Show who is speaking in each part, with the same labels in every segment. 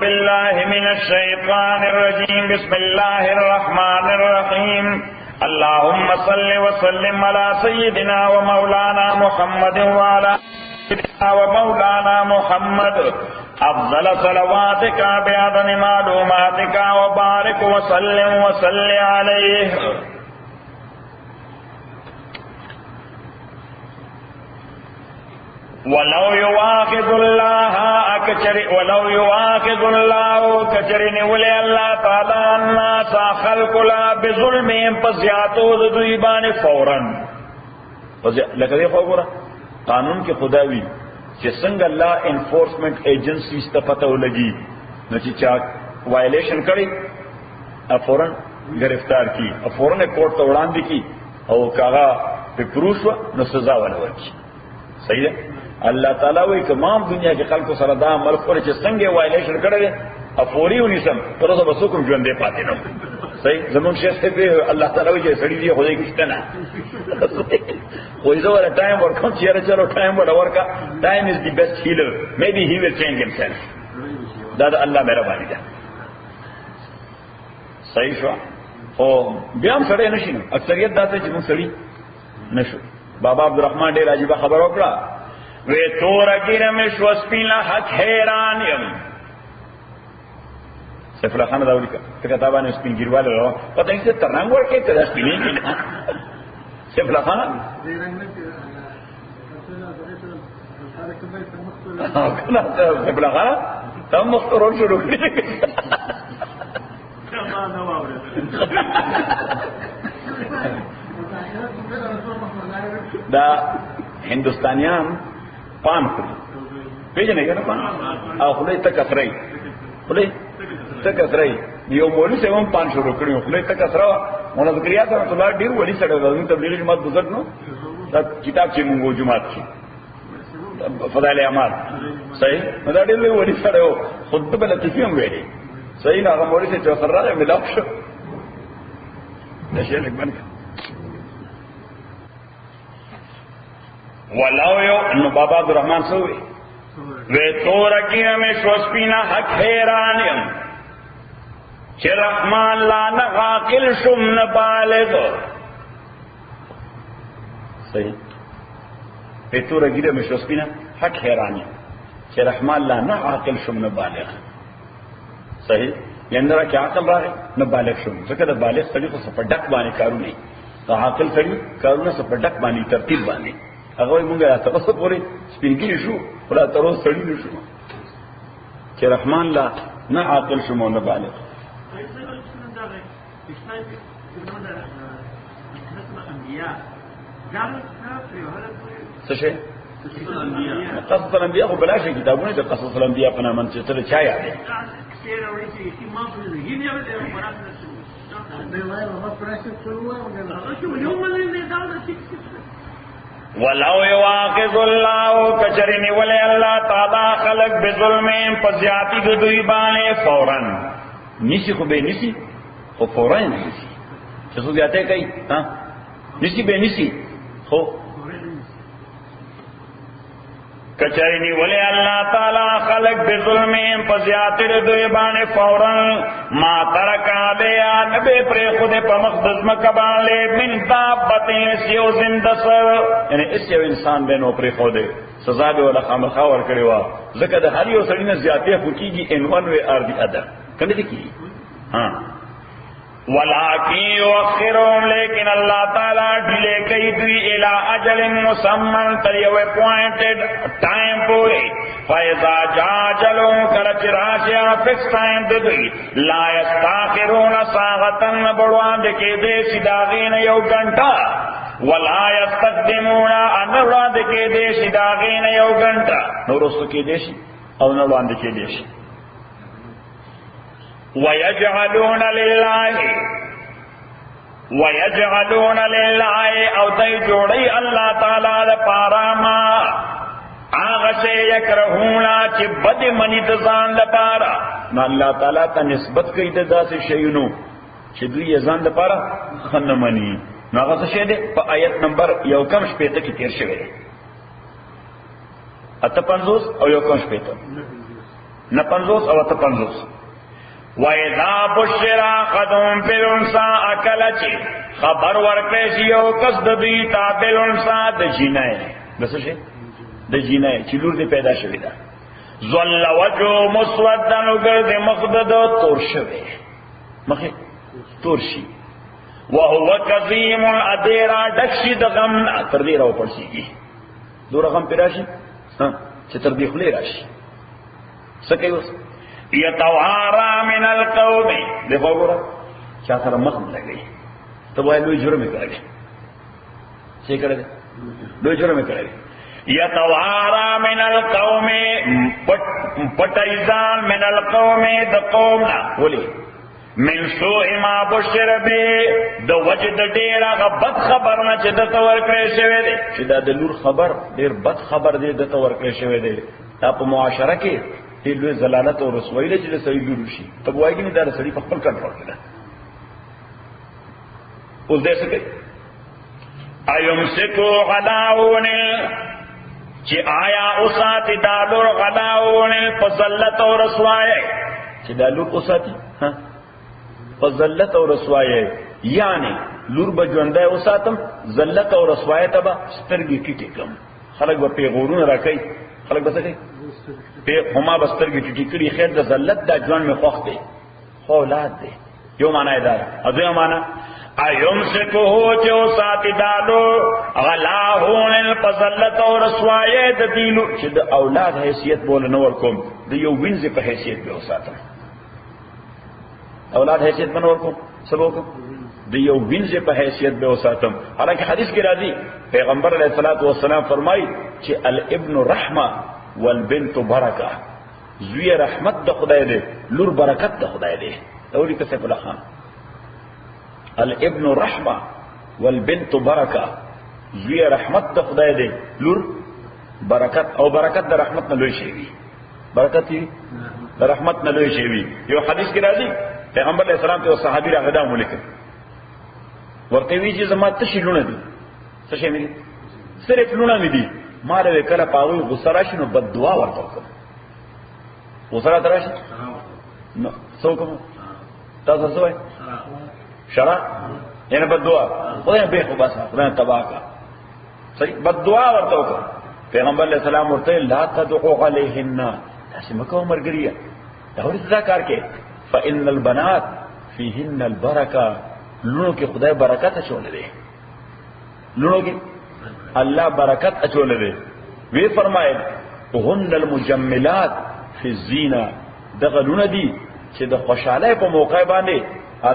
Speaker 1: بالله من الشيطان الرجيم بسم الله الرحمن الرحيم اللهم صل وسلم على سيدنا ومولانا محمد وعلى سيدنا ومولانا محمد افضل صلواتك بعدد معلوماتك وبارك وسلم وصل عليه. ولو يواخذ الله كچرن ولي الله تعالی الناس خلق لا بظلمهم فزیاتو دوی باندې فورا لکه دی خو ګوره قانون کې خداوی چې څنګه الله انفورسمنٹ ایجنسیز ته پته ولګي نو چې چا وایلیشن کړي فورا گرفتار کی فورا کورټ ته وړاندې کی او کاغه په پروف نو سزا ولوري. صحیح ده. اللہ تعالیٰ وی تمام دنیا کے خلق کو سردا عمل پر چې څنګه وایلیشن کړي افوري ونیسم تر اوسه به څوک ژوندې پاتې نه. صحیح. زمون شیخ ته الله تعالی وی چې سړی دی خو دې کښته نه خو یې زوره ټایم ورکوم چې چلو ټایم ورکا ټایم از دی بیسٹ هیلر میبي هی ویل چینج himself. دا الله مهرباني ده. صحیح شو. او بیا هم سړی نشي اکثریت داته چې موږ سړی نشو. بابا عبدالرحمن ډېر عجیب خبر وکړه وی تورا گیرم شوسپینا حق حیران یم. سیف اللہ خان داولی کا کتابان سپین گیرواله رو پتہ نہیں سے ترنگ ورکے تدا سپینی کی نا سیف اللہ خان سیف اللہ خان تم مخترون شروع کری دا ہندوستانیان پان خوري پیژنې کنه پان او خله تک افرای خله تک افرای یو مولوی سره هم پان شروع کړو خله تک افرا مولا ذکریا ته الله ډیر ولی سره د تبلیغ جماعت بزرګ نو دا کتاب چې موږ جماعت کې فضائل اعمال صحیح دا ډیر ولی سره خطبه بل تفهم ویلي صحیح هغه مولوی چې فراره ملاو شو نشه لګبن ولو یو نو بابا عبدالرحمن سوئی وی تورکی ہمیں شوسپینا حق حیرانیم چی رحمان لانا غاقل شم نبالغ. صحیح. وی تورکی ہمیں شوسپینا حق حیرانیم چی رحمان لانا غاقل شم نبالغ. صحیح. یعنی را کیا عقل رہے نبالغ شم ذکر بالغ سڑی کو سفر ڈک بانے کارو نہیں تو عقل سڑی کارو نا سفر ڈک بانی ترتیب بانے هغه موږ را تاسو پورې سپینګری شو ولا تر اوسه سړی نشو چې رحمان لا نه عاقل شو مو نه بالغ. څه شي قصص الانبیاء خو بلا شي کتابونه د قصص الانبیاء په نامه چې ته چا یادې ولو یواخذ الله کچرنی ولی اللہ تعالی خلق بظلمین پزیاتی دوی بانے فوراً نیسی خو بے نیسی خو فوراً نیسی چسو زیادہ کئی نیسی بے نیسی خو کچرنی ولی اللہ تعالی خلق بظلمین پزیاتی دوی بانے فوراً ما ترکا بیا نبی پر خود پا مقدس مکبان لے من دابتیں سیو زندسر یعنی اس یو انسان بینو پر خودے سزا بے والا خامخواور کرے وا ذکر دا ہر یو سڑینا زیادہ پوکی گی ان ون وے آر دی ادر کنے دیکھی ہاں ولیکن یؤخرهم لیکن اللہ تعالیٰ ڈھلے کئی دوی الى اجل مسمن تر یو اپوائنٹڈ ٹائم پوری فیضا جاجلوں کرچ راشیا فکس ٹائم دوی لا یستاخرون ساغتن بڑوان دکے دے سداغین یو گھنٹا ولا یستقدمون انوان دکے دے سداغین یو گھنٹا نورستو کے دیشی او نوان دکے دیشی وَيَجْعَلُونَ لِلَّهِ او دای جوڑی اللہ تعالی دا پاراما آغشے یکرہونا چی بد منی دزان دا پارا نا اللہ تعالی تا نسبت کئی دا سے شیونو چی دوی ازان دا پارا خن منی نا آغا شے دے پا آیت نمبر یو کم شپیتا کی تیر شوئے اتا 50 او یو کم شپیتا نه 50 او ته 50. وَإِذَا بُشِّرَ أَحَدُهُم بِالْأُنثَىٰ أَكَلَتِ خبر ورکړی چې یو کس د دوی ته بالأنثىٰ د جینۍ د څه شي د جینۍ چې لور دې پیدا شوې ده ظل وجهه مسودا وګرځي مخ د تور شوی مخ تور شي وهو كظيم اديرا دشي د غم تر دې راو پړسيږي دوره غم پیراشي چې تر دې خلې راشي څه کوي يتوارى من القوم دغه وګوره چا سره مخ لګي ته وایي لوی جرم کړی څه کړی لوی جرم کړی يتوارى من القوم پټایزان من القوم د قومنا ولي من سوء ما بشر به د وجد ډیر هغه بد خبر نه چې د تور کړی شوی دی چې دا د لور خبر ډیر بد خبر دی د تور کړی شوی دی دا په معاشره کې ډیر لوی زلالت او رسوایی چې د سړي لور شي ته وایي نه دا سړي په خپل کنټرول کې ده اوس دې څه کوي ايمسكو غلاون چې آیا اوسات دالور غلاون فزلت او رسوایی چې دالور اوساتي ها فزلت او رسوایی یعنی لور بجوندای اوساتم زلت او رسوایی ته به سترګې ټیټې کم خلک به پیغورونه راکړي خلک به څه کوي په هما بسترګې ټیټې کړي خیر د زلت د ځوان می خوښ دی خو اولاد دی یو معنی دا اځه معنی ايمسكو جو ساتي دالو غلاهون الفزلت او رسوایی د دینو چې د اولاد حیثیت بول نه ورکوم د یو وینځ په حیثیت به وساتم اولاد حیثیت بنور کوم سبو کوم د یو وینځ په حیثیت به وساتم حالانکه حدیث کې راځي پیغمبر علیه الصلاۃ والسلام فرمایي چې الابن رحمه والبنت برکه زوی رحمت د خدای دی لور برکت د خدای دی اوري کسه په لخان الابن رحمه والبنت برکه زوی رحمت د خدای دی لور برکت او برکت د رحمت نه لوی شي وي برکت دی د رحمت نه لوی شي وي یو حدیث کې راځي پیغمبر علیہ السلام ته صحابي راغدا ملک ورته وی چې زما تشی لونه دي څه شي مې صرف لونه مې دي ما له کله پاوی غصه راشي نو بد دعا ورته وکړه غصه راشي نو څوک تاسو څه وایي شرع یعنی بد دعا خدای به خو بس خدای تباہ کا صحیح بد دعا ورته وکړه پیغمبر علیہ السلام ورته لا تدعوا علیهن تاسو مکو مرګریا دا ورته کار کې فإن البنات فيهن البركة لونو کې خدای برکت اچول دی لونو کې الله برکت اچول دی وی فرمایل هن المجملات في الزينه دغه لونه دي چې د خوشاله په موقع باندې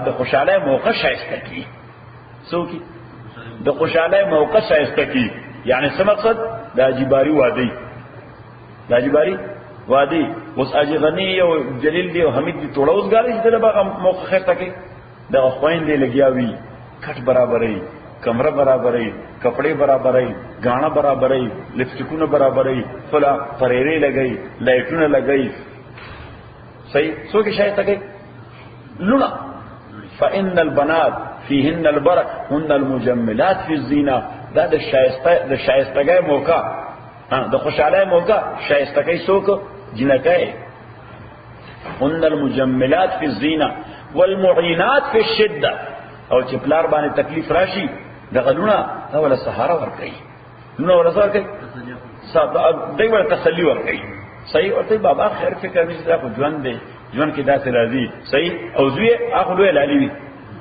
Speaker 1: د خوشاله موقع شایسته کی څوکي د خوشاله موقع شایسته کی یعنی څه مقصد د اجباری وادي د اجباری وادي اوس اجي غني او جلیل دی او حمید دی ټوړوس غالي چې دغه موقع خسته کی د خوین دی لګیاوي کټ برابرې کمره برابرې کپڑے برابرې غاڼه برابرې لپسټیکونه برابرې فلا پرېرې لګي لایټونه لګي صحیح څوک شایسته کی لونه فإن البنات فيهن البركة هن المجملات في الزينة دا د شایستګۍ موقع د خوشاله موقع شایستګۍ څوک جنکای هن المجملات في الزينة والمعينات في الشدة او چې پلار باندې تکلیف راشي د غلونه دا ولا سهارا ور کوي نو ولا سهارا کوي دای ور تسلی ور کوي صحیح ورته بابا خیر فکر نشته خو ژوند دی ژوند کې داسې راځي صحیح او زوی هغه لوی لالي وي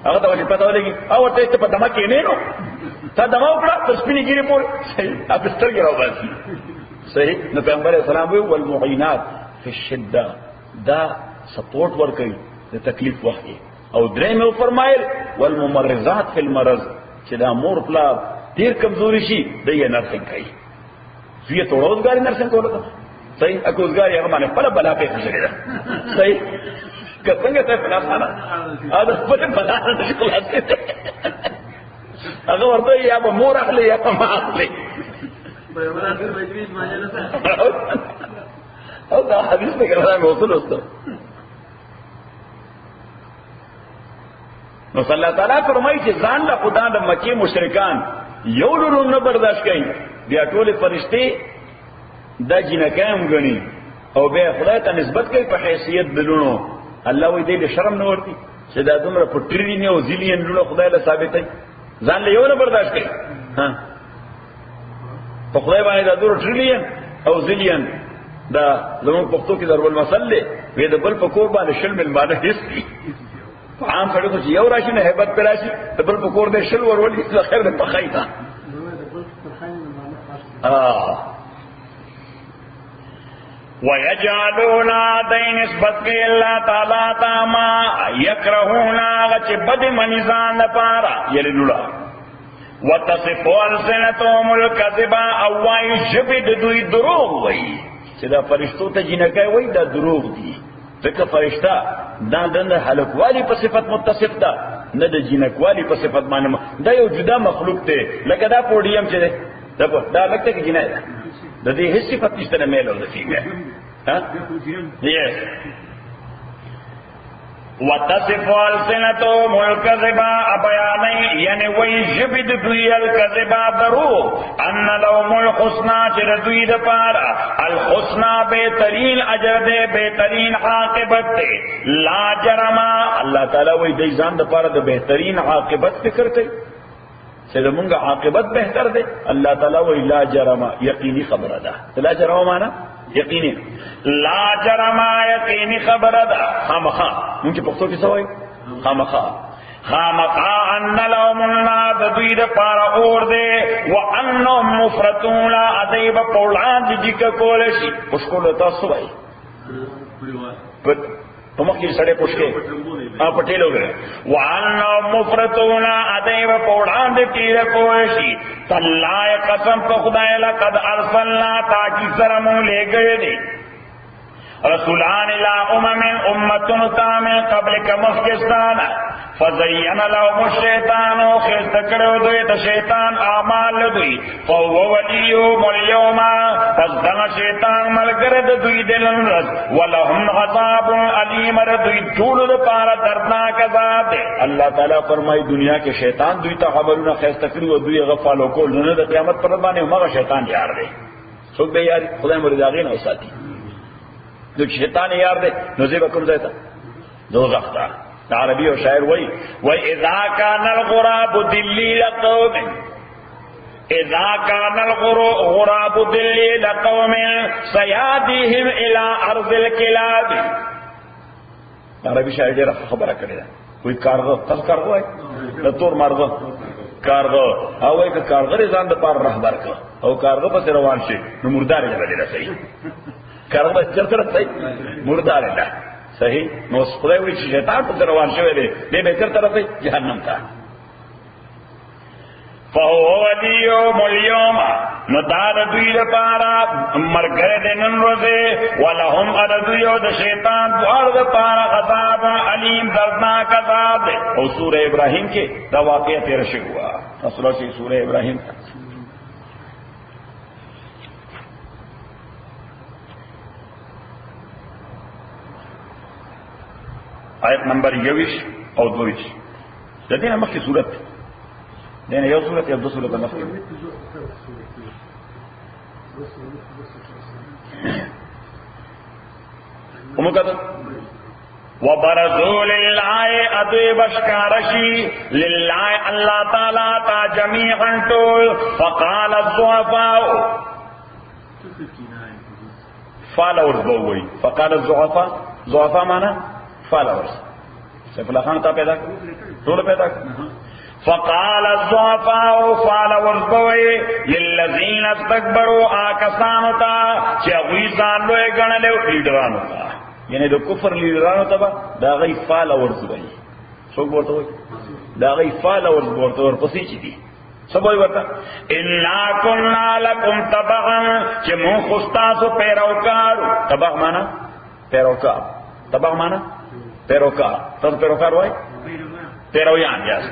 Speaker 1: هغه ته پته ولګي او ورته ته په دمه کې نه نو تا دمه وکړه تر سپینې ګیرې پورې صحیح اپستر کې راوځي صحیح نو پیغمبر اسلام وی والمعینات فی الشده دا سپورټ ور کوي د تکلیف وخت او درې مې فرمایل والممرضات فی المرض چې دا مور پلا ډیر کمزوري شي د یې نرسنګ کوي زوی ته روزګاری نرسنګ کوله صحیح اکوزګاری هغه باندې خپل بلا په خسرې ده صحیح کڅنګ ته په ناسانه هغه خپل بلا نه خلاصې هغه ورته یا به مور اخلي یا به ما اخلي او دا حدیث نه کړه موصل وسته نو صلی الله تعالی فرمایي چې ځان له خدا د مکه مشرکان یو لورو نه برداشت کوي بیا ټول فرشتي دا جنکایم غني او بیا خدای ته نسبت کوي په حیثیت دلونو. الله وی دې شرم نه ورتي چې دا دومره په ټریلیون او زیلیون لونه خدای له ثابتای ځان له یو نه برداشت کوي. ها په خدای باندې دا دومره ټریلیون او زیلیون دا زموږ پښتو کې ضرب المثل دی وې د بل په کور باندې شل مل باندې هیڅ عام سړی خو یو راشي نه hebat پر راشي د بل په کور دې شل ورولي څه خیر نه پخایتا. وَيَجْعَلُونَ دَيْنِ نسبت کی اللہ تعالیٰ تاما یکرہونا غچ بد منیزان پارا یلی لولا وَتَصِفُ أَلْسِنَتُهُمُ الْكَذِبَ اوائی جبد دوی دروغ وئی چدا فرشتو تا جنکای وئی دا دروغ دی فکر فرشتہ دا دند حلقوالی پا صفت متصف دا نه دا جنکوالی پا صفت مانم دا یو جدا مخلوق تے لکه دا پوڈیم چه دے دا لگتا کہ جنای دا دا دی حس صفت نشتر میل اور دفی گئے یس وَتَصِفُ أَلْسِنَتُهُمُ الْكَذِبَ بیانی یعنی وی جبد دوی الکذب درو ان لهم الحسنى چر دوی دا پارا الحسنى بہترین اجر دے بہترین عاقبت دے لا جرما اللہ تعالی وی دیزان دا پارا دا بہترین عاقبت فکر کئی چر منگا عاقبت بہتر دے اللہ تعالی وی لا جرما یقینی خبر دا لا جرما مانا یقینی لا جرما یقینی خبر دا خامخا ان کی پختو کی سوائی خامخا خامخا ان لهم الناد دوید پارا اور دے وانهم مفرطون ادیب پولان جک کولشی پشکو لتا سوائی پمکی سڑے پشکے پٹیل ہو گئے وانهم مفرطون ادیب پولان تیر کولشی تاللہ قسم پخدای لقد ارسلنا تاکی سرمو لے گئے دے رسولان الى امتن تامن قبل کمخکستان فزین لهم الشیطان خستکڑو دوی تا شیطان آمال دوی فهو ولیهم اليوم پس دن شیطان ملگرد دوی دلن رد ولهم عذاب علیم دوی طول دا پارا دردناک عذاب دے. اللہ تعالیٰ فرمائی دنیا کے شیطان دوی تا خبرون خستکڑو دوی غفالو کول نو دا قیامت پر بانے مغا شیطان یار دے سوک بے یاری خدای مرداغین او ساتی جو شیطان یار دے نوزی بکم زیتا دوزخ تا عربی و شاعر وی اذا کان الغراب دلیل قوم اذا کان الغراب دلیل قوم سیادیہم الى ارض الکلاب. عربی شاعر دے رخ خبرہ کرے دا کوئی کارغو تس کارغو ہے لطور مرغو کارغو اوے کہ کارغو ریزان دا پار رہبر کا او کارغو پس روان شی نو مردار جلدی را صحیح کارغو چرت را صحیح مردار جلدی صحیح نو خدای وی چې شیطان په روان شوی دی دې به تر طرفه جهنم ته فهو وليهم اليوم نو دا دوی لپاره مرګره د نن ورځې ولهم ادویو د شیطان دوار د پاره عذاب علیم دردناک عذاب او سورہ ابراہیم کې دا واقعه تیر شوه اصله چې سورہ ابراہیم آیت نمبر 21 او 22 د دې نمبر کې صورت دینه یو صورت یا دو صورت نه ومکتب وبرزوا لله ادوی بشکارشی لله اللہ تعالی تا جمیعا طول فقال الضعفاء فالورز بوئی فقال الضعفاء ضعفاء مانا فالورز سیف اللہ خان تا پیدا طول پیدا فقال الضعفاء فالورز بوئی للذین استکبروا آکسانو تا چاوی زانلوے گنلے لیڈرانو تا یعنی دو کفر لیڈرانو تا با دا غی فالورز بوئی سوک بورتا ہوئی دا غی فالورز بورتا اور پسی چی دی سب ہوئی بورتا انا کننا لکم تبعا چی من خستاسو پیروکارو تبع مانا پیروکار تبع مانا پیروکار تب پیروکار ہوئی پیرویان یاس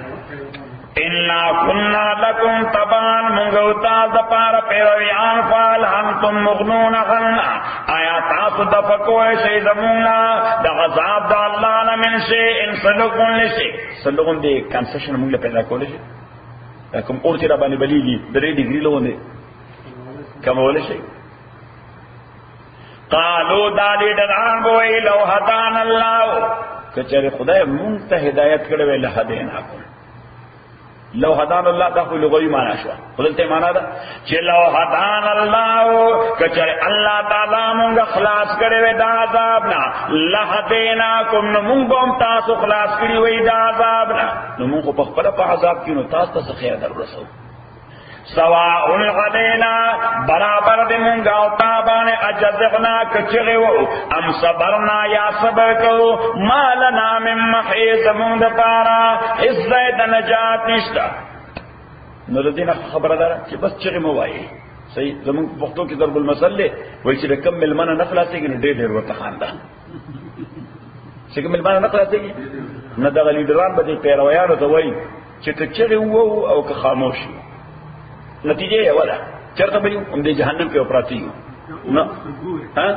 Speaker 1: انا کننا لکم تبان منگوتا زپار پیرویان فال انتم مغنون غننا آیا تاسو دفکوئے شئی زمونا دا غذاب دا اللہ لمن شئی ان صدقون لشئی صدقون دے کنسیشن مونگل پیدا کولے شئی کم اورتی را بانی بلیگی درے ڈگری لگون دے کم اولے شئی قالو دا لیډران وای لو هدان الله کچره خدای مونږ ته هدایت کړو له هدینا کو لو هدان الله دا خو لغوی معنا شو خپلته معنا دا چې لو هدان الله کچره الله تعالی مونږ خلاص کړو دا عذاب نه لهدینا کوم مونږ هم تاسو خلاص کړی وای دا عذاب نه نو مونږ په خپل په عذاب کې نو تاسو ته خیر دررسو سواء علینا برابر دې مونږ او تابانه اجزغنا کچغه وو ام صبرنا یا صبر کو مالنا من محیز مونږ پارا عزت نجات نشتا نو دې خبره ده چې بس چغه مو وایي صحیح زمون پښتو کې ضرب المثل وایي چې کم ملمنه نخلاصي کې ډېر ورته خاندان چې کم ملمنه نخلاصي نه د لیډران به پیرویانو ته وایي چې کچغه وو او که خاموشي نتیجه یې ولا چرته به هم د جهنم کې پراتی نو ها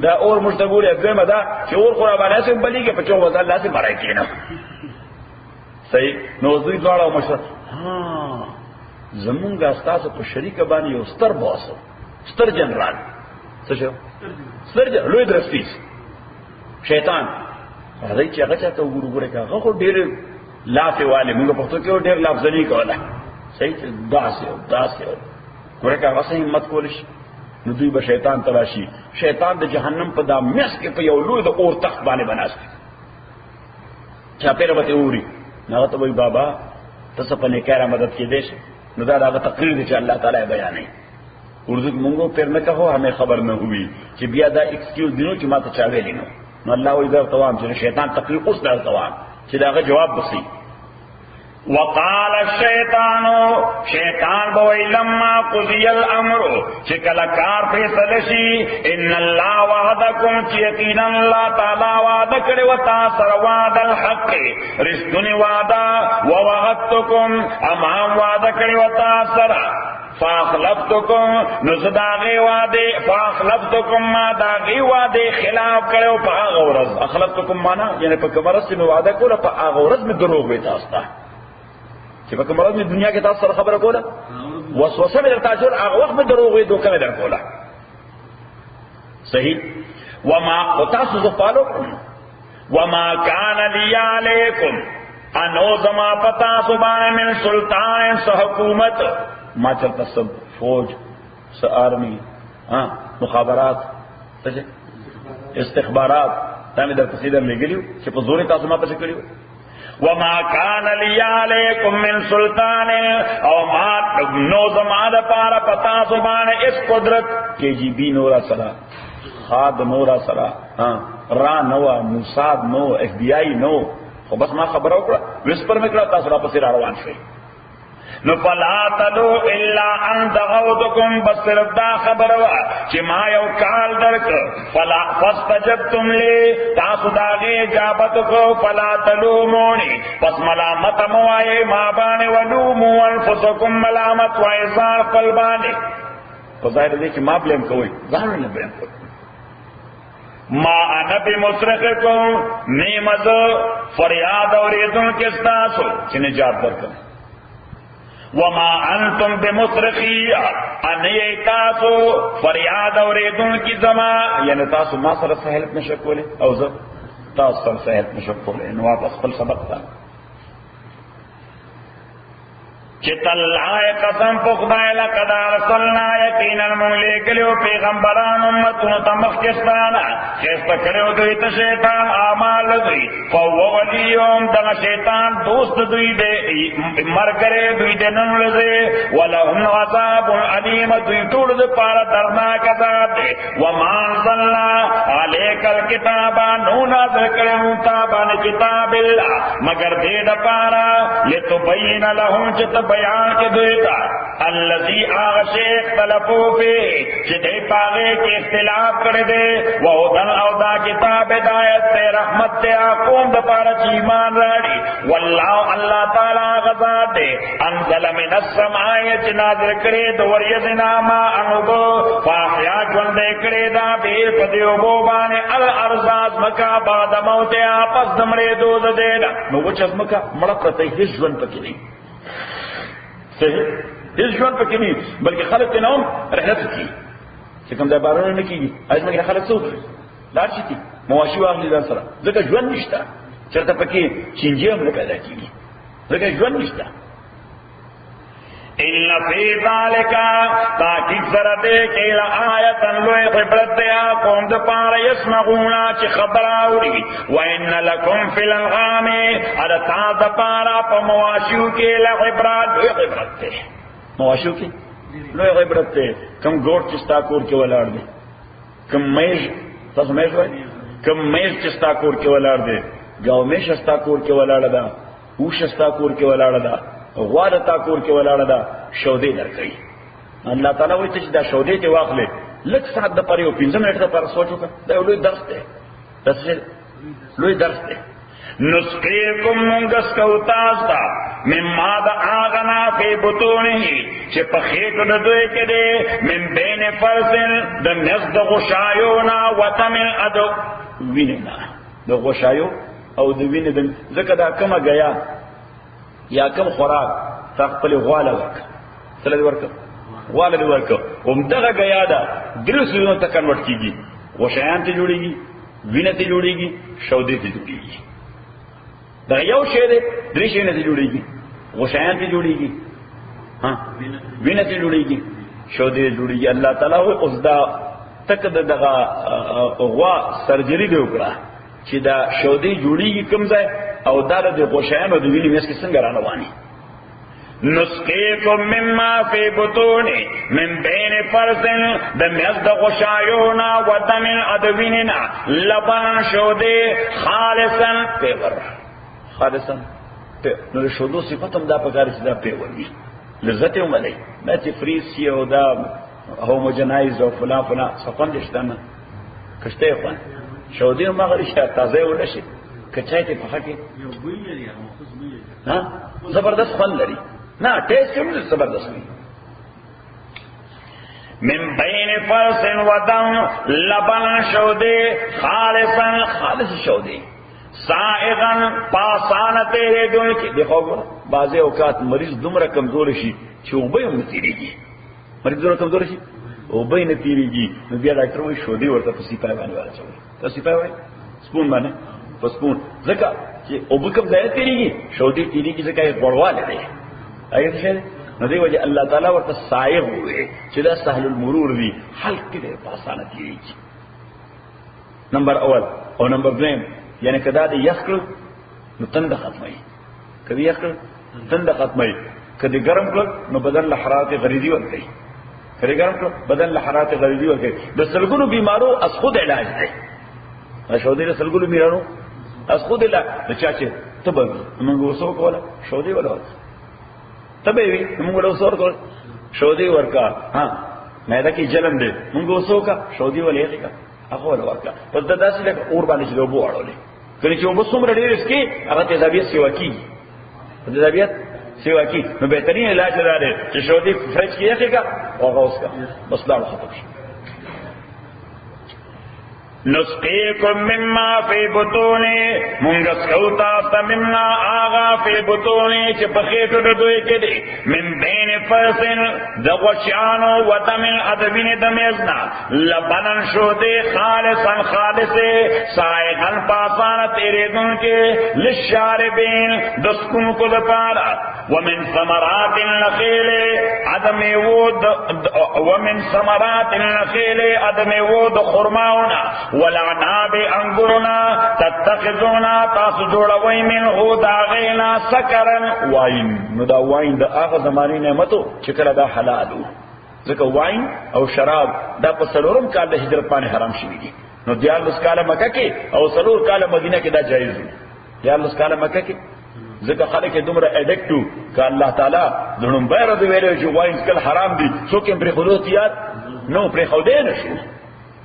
Speaker 1: دا اور مشتغول یې دا چې اور خو را باندې سم بلیږي په 4000 الله سے مړای کینه صحیح نو دوی دواړه مشر ها زمونږ استاد په شریک باندې یو ستر باس ستر جنرال څه شو ستر لوی درستیز شیطان هغه چې هغه ته وګورګره هغه خو ډېر لافه والے موږ په تو کې ډېر لفظنی کوله صحیح داسه ورکه واسه همت کولش نو دوی به شیطان تلاشي شیطان د جهنم په دامس کې په یو لوی د اور تخت باندې بناست چا پیره به اوري نو ته وای بابا تاسو په نیکه مدد کې دیش نو دا هغه تقریر دی چې الله تعالی بیانوي اردو کې مونږ پر نه کهو همه خبر نه ہوئی چې بیا دا ایکسکیوز دینو چې ما ته چا ویلی نو الله وای دا توام چې شیطان تقریر اوس دا توام چې دا جواب بسي وقال الشیطان شیطان بوئی لما قضی الامر چکل کار فیصل شی ان اللہ وعدکم چیقینا اللہ تعالی وعد کرے و تاثر وعد الحق رشدن وعدا ووعدتکم امام وعد کرے و تاثر فاخلفتکم نزداغی وعدے فاخلفتکم ما داغی وعدے خلاف کرے و پا آغورز اخلفتکم مانا یعنی پا کمرس سے میں وعدہ کولا پا آغورز میں دروغ بیتا استا چې په کومه ورځ دنیا کې تاسو سره خبره کوله وسوسه مې درته اچول هغه وخت مې دروغ وې دوکه مې در کوله صحیح وما تاسو زه فالو وما كان لي عليكم انو زما پتا سبحان من سلطان سه حکومت ما چلتا سب فوج سه آرمی مخابرات استخبارات دا مې درته سیده لګلیو چې په زور تاسو ما پسې کړیو وما كان لي عليكم من سلطان او ما نو زمانہ پارا پتا زبان اس قدرت کے جی بی نورا سرا خاد نورا سرا را نو موساد نو ایف بی آئی نو خو بس ما خبر وکړه وسپر میکړه تاسو را پسې روان شئ نو فلا تلو الا ان دعوتكم بس صرف دا خبر وا چې ما یو کال درک فلا فاستجبتم لي تاسو داغه اجابت کو فلا تلوموني پس ملامت موای ما باندې ولوموا انفسكم ملامت و ایثار قلبانی په ځای دې چې ما بلیم کوي ځان نه بلیم کوي ما انا بمصرخكم نیمز فریاد اوریدون کې تاسو چې نجات درکړي وما انتم بمصرخی انی تاسو فریاد اوریدون کی زما یعنی تاسو ما سره سهلت نشکوله او زه تاسو سره سهلت نشکوله نو واپس خپل سبق تا چتلای قسم په خدای لقد ارسلنا یقینا من لګلو پیغمبران امتونو تمخ کستانا خسته کړو دوی ته شیطان اعمال دوی فوولیوم دغه شیطان دوست دوی دې مرګره دوی دې نن لږه ولهم عذاب علیم دوی ټول د پاره درناک عذاب دې وما انزلنا علیک الکتاب نو نازل کړو تا باندې کتاب الله مگر دې د پاره لتبین لهم چې بیان کے دویتا اللذی آغشی اختلفو فی چی دی پاگے کی اختلاف کردے وہدن او دا کتاب ہدایت تے رحمت تے آقوم دا پارا چی ایمان راڑی واللہ اللہ تعالی غزاد دے انزل من السمائی چی نازل کرے دوریدنا ما انگو فاحیا جوندے کرے دا بیر پدیو بوبانے الارزاز مکا بعد موت آپس دمرے دوز دے دا نو وچز مکا مڑا پرتے ہیس جون پکی نہیں صحیح هیڅ ژوند پکې نه بلکې خلک ته نوم رحلت کی چې کوم ځای بارونه نه کیږي اځما کې خلک څوک لار شي مواشي واخلي ځان سره ځکه ژوند نشته چرته پکې چینجی هم نه پیدا کیږي ځکه ژوند نشته ان فی ذلک تاکید سره دې کې لآیت لوی عبرت دې قوم د پاره یسمعون چې خبر اوري وان لکم فی الانعام ادا تا د پاره په مواشیو کې لعبرت لوی عبرت ده مواشیو کې لوی عبرت ده کم ګور چې ستا کور کې ولاړ دي کم میز تاسو میز وای کم میز چې ستا کور کې ولاړ دي گاو میز ستا کور کې ولاړ ده اوش ستا کور کې ولاړ ده غواړه تا کور کې ولاړه ده شودې درکې الله تعالی وایي چې دا شودې ته واخلې لږ ساعت د پاره یو 15 منټ لپاره سوچ وکړه دا لوی درس دی تاسو لوی درس دی نسقيكم منغس کوتاستا مما دا آغنا فی بطونه چې په خېټو د دوی کې دی من بین فرسن د نزد غشایونا وتمن ادو ویننا د غشایو او د وینې د زکه دا کومه غیا یا کم خوراک تخپل غواله ورک سره دی ورک غواله دی ورک همدغه غیا دا درسونه ته کنورټ کیږي غشایان ته جوړیږي وینه ته جوړیږي شودې ته جوړیږي دا یو شی دی درې شی نه جوړیږي غشایان ته جوړیږي ها وینه ته جوړیږي شودې جوړیږي الله تعالی اوس دا تک دغه غوا سرجری دی وکړه چې دا شودې جوړیږي کوم ځای او دار د غشایانو د وینې مېس کې څنګه رواني نسقيكم مما في بطون من بين فرس د مزد غشایونا ودم ادویننا لبن شودې خالصا پیور خالصا نو شودو صفتم دا پکار چې دا پیور وي لذت هم علی ما چې فریز سی او دا هوموجنایز او فلان فلان صفن دشتنه کشته خوان شودې مغری شته تازه ولشي کچای ته پخه کې یو بوی لري مخصوص بوی ها زبردست خوان لري نه ټیسټ هم زبردست وي من بین فرس ودم لبن شودې خالصا خالص شودې سائغا پاسانه تیرې دل کې دیکھو بعض اوقات مریض دومره کمزور شي چې وبې هم تیریږي مریض دومره کمزور شي وبې نه تیریږي نو بیا ډاکټر وایي شودې ورته په سیپای باندې ورچوي تاسو سیپای وایي سپون باندې پسپون ځکه چې وبکم ځای تیریږي شودې تیریږي ځکه یې غړواله دی اګه څه نو دی وجه الله تعالی ورته سائغ وي چې دا سهل المرور دی حلق کې پاسانه تیریږي نمبر اول او نمبر دویم یعنی کدا دې یخل نو تند ختمي کدی یخل تند ختمي کدی ګرم کړ نو بدن له حرارت غریزي ورته کدی ګرم کړ بدن له حرارت غریزي ورته د سلګونو بیمارو از خود علاج دی شودې له سلګونو بیمارو از خود له چا چې تبه موږ وسو کوله شودې ولا تبه وی موږ وسو کوله شودې ورکا ها مې دا کې جلن دې موږ وسو کا شودې ولې کا هغه ولا ورکا پس دا داسې له اور باندې چې وبو اړولې کله چې وبو څومره ډېر اسکی هغه تیزابیت سیوا کی تیزابیت سیوا کی نو بهترین علاج دا دی چې شودې فرج کیږي کا او هغه اوس کا بس دا ختم شي نسقيكم مما في بطونه منغس کوتا مما آغا في بطونه چې په خېټو د دوی کې دي من بین فرسن د غشانو ودم ادوین د میزنا لبنن شودې خالصا خالصه سائغن پاسانه تیرېدون کې للشاربین د سکون کو د پاره ومن ثمرات النخيل عدم ود ومن ثمرات النخيل عدم ود خرماونا ولعناب انگورنا تتخذونا تاسو جوړوي من هو داغینا سکرن واین نو دا واین د هغه زماني نعمتو چې کله دا حلالو ځکه واین او شراب دا په سلورم کال د هجرت باندې حرام شوی دي نو دیالس کال مکه کې او سلور کال مدینه کې دا جایز دي دیالس کال مکه کې ځکه خلک دومره اډیکټو ک الله تعالی دونم بیره دی ویلو چې واین کله حرام دي څوک یې پر خودیات نو پر خودې نشي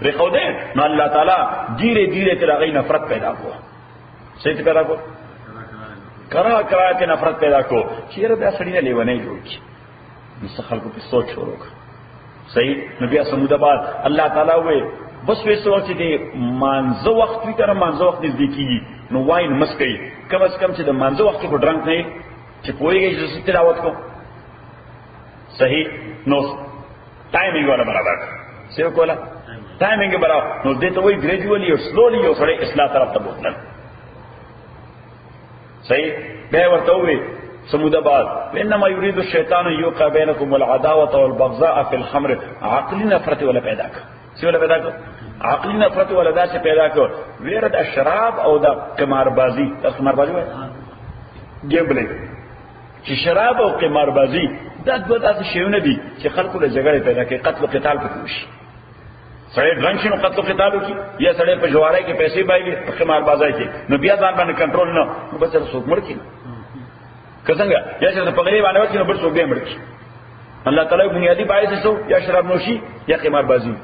Speaker 1: رخوده نو الله تعالی دھیرے دھیرے ترغی نفرت پیدا کو صحیح پیدا کو کرا کے نفرت پیدا کو چیرې بیا سړی نه لیونه جوړ کی نو خلکو په سوچ وروک صحیح نبی سمود بعد الله تعالی وې بس وې سوچ دې مانزه وخت وی تر مانزه وخت دې کیږي نو واین مسکې کم از کم چې د مانزه وخت په ډرنګ نه چې پويږي چې تلاوت کو صحیح نو ټایمینګ ولا برابر څه کوله ټایمینګ برابر نو دې ته وایي ګریجوالي او سلولي یو سره اصلاح طرف ته بوتل صحیح به ورته وي سموده بعد انما يريد الشيطان يوقع بينكم العداوه والبغضاء في الخمر عقلی نفرت ولا پیدا کړ څه ولا پیدا کړ عقلی نفرت ولا دا څه پیدا کړ ویره د شراب او د قماربازي د قماربازي وای ګیمبلینګ چې شراب او قماربازي دا دوه داسې شیونه دي چې خلکو له جګړې پیدا کوي قتل او قتال پکې وشي سړی ډرنګ شي نو قتل او قتال وکړي یا سړی په جوارۍ کې پیسې بایلي په قماربازۍ کې نو بیا ځان باندې کنټرول نه نو بس څوک مړ کړي کڅنګه یا چې په غریب باندې وکړي نو بل څوک به مړ کړي الله تعالی بنیادی باعث څه یا شراب نوشي یا قماربازي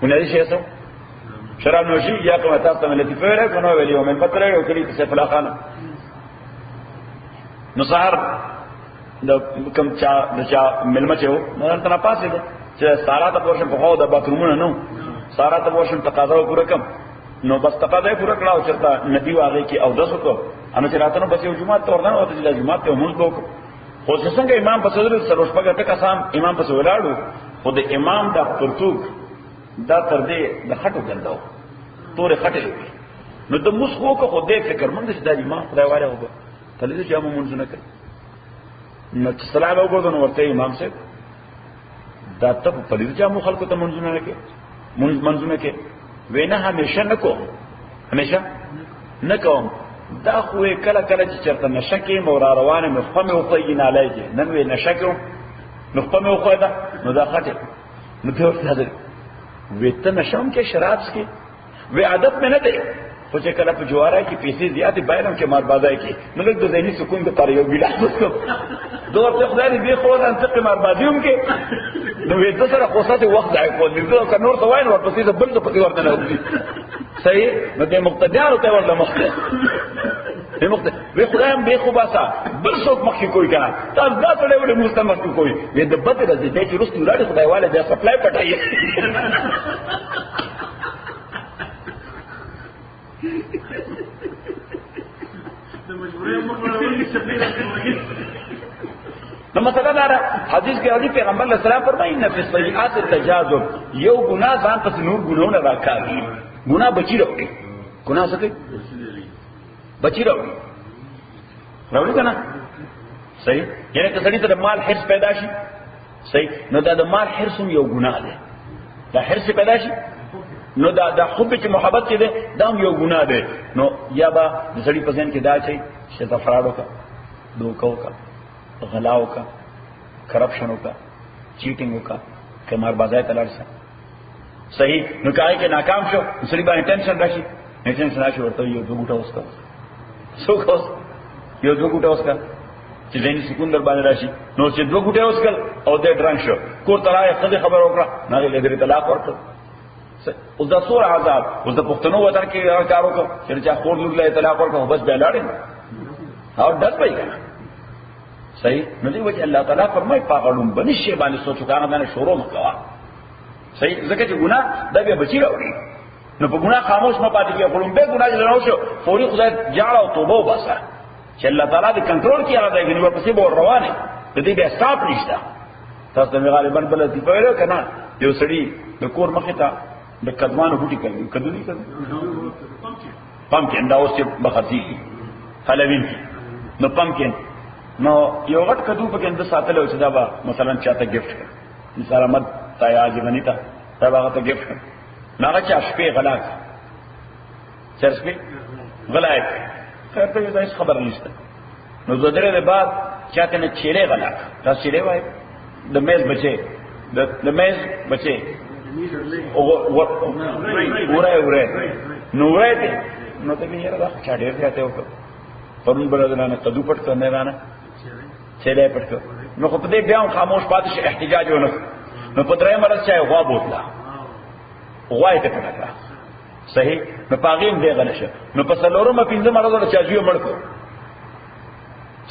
Speaker 1: بنیادی شی څه شراب نوشي یا قمار تاسو ته لطیفه وره کنه ویلی او من پتره یو کړي څه فلاخانه نو سهار د کوم چا ملما چو نن تنا پاسه ده چې سارا ته پورشن په خو د باترومونه نو سارا ته پورشن تقاضا پورا کم نو بس تقاضا پورا کړه او چرته نبی واغې کې او دسو کو ان چې راتنو بس یو جمعه ته ورنه او د جمعه ته موږ دوک خو څنګه امام په صدر سروش پګه ته قسم امام په ولاړو خو د امام د پرتوک دا تر دې د خټو ګنداو تورې خټې نو د مسخو کو خو دې فکر مند چې د امام خدای واره وګ تلې چې امام منځ نه کړ نو چې سلام وګورئ نو ورته امام صاحب دا ته په دې چې مو خلکو ته منځ نه کې منځ نه کې وینا همیشه نکو همیشه نکوم دا خو کله کله چې چرته نشکې مور روانه مخمه او خو نه لایږي نن وی نشکو مخمه او خو دا نو دا خاطر نو ته ورته ویته نشم کې شراب سکي وی عادت مې نه دی خو چې کله په جواره کې پیسې زیاتې بایلم کې مار بازای کې نو لږ د ذهني سکون په طریقو ګډه وکړم دوه په خدای دې خو ځان څخه مار بازیوم کې نو وې د سره خوسته وخت ځای کو دې که نور ته وای نو ورپسې د بل په ورته نه وځي صحیح نو د مقتدیانو ته ورته مخته دې مقتدی وې خدای هم به خو باسا بل څوک مخکې کوی کنه تاسو دا ټول ولې مستمر کوی وې د بدر دې چې رستو لاړ خدای والے د سپلای پټایي نو مثلا دا حدیث کې راځي پیغمبر علیه السلام فرمایي ان فی السیئات التجاذب یو ګناه ځان ته نور ګناونه راکاږي ګناه بچی راوړي ګناه څه کوي بچی راوړي کنه صحیح یعنی که سړی ته مال حرص پیدا شي صحیح نو دا د مال حرص یو ګناه ده دا حرص پیدا شي نو دا حب چې محبت کې ده دا یو ګناه ده نو یا با د سړي په ذهن کې دا شي چې تفرادو کا دوکاو کا غلاو کا کرپشنو کا چیټینګو کا کمار بازار تلارسه صحیح نو کای کې ناکام شو سړي باندې ټینشن راشي ټینشن راشي ورته یو دوګټه وسکا سوکوس یو دوګټه وسکا چې ذهني سکون در باندې راشي نو چې دوګټه وسکل او دې ډرنګ شو کور ترای خبر وکړه نه لګري طلاق ورکړ اوس دا سور عذاب اوس د پښتنو وطن کې کار وکړ چې چا خور لوګ له طلاق ورکړ بس به لاړې او ډز پي صحیح نو دی وجه الله تعالی فرمای پاغړم بنشي باندې سوچو کنه باندې شروع مکوا صحیح ځکه چې ګناه دا به بچی راوړي نو په ګناه خاموش نه پاتې کیږي خپل به ګناه جوړاو شو فوري خدای جاړه او توبه وباسه چې الله تعالی دې کنټرول کړي راځي چې ورپسې به روانه دې به استاپ نشته تاسو ته غالبا بل دې په کنه یو سړی د کور مخه ته د کدوانو بوټي کوي کدو نه کوي پمکین دا اوس چې بخزي حلوین نو پمکین نو یو غټ کدو په کې د ساتلو چې دا به مثلا چاته گیفت کړي مثلا مد تا یا ځغنی تا دا هغه ته گیفت کړي هغه چې شپې غلاک چرسپې غلاک خیر ته دا خبر نشته نو زدره بعد چاته نه چیرې غلاک تاسو چیرې وای د میز بچي د میز بچي وره نو ته نو ته یې راځه چا ډېر ځاته وکړ پرون بلدانه قدو پټ کنه نه چیرې پټ کړ نو خو په دې بیا خاموش پاتې شي احتجاج ونه نو په درې مرز چا غوا بوتلا غوای ته پټ کړه صحیح نو پاغیم دی غلشه نو په سلورم پینځه مرز له چاجیو مړ کو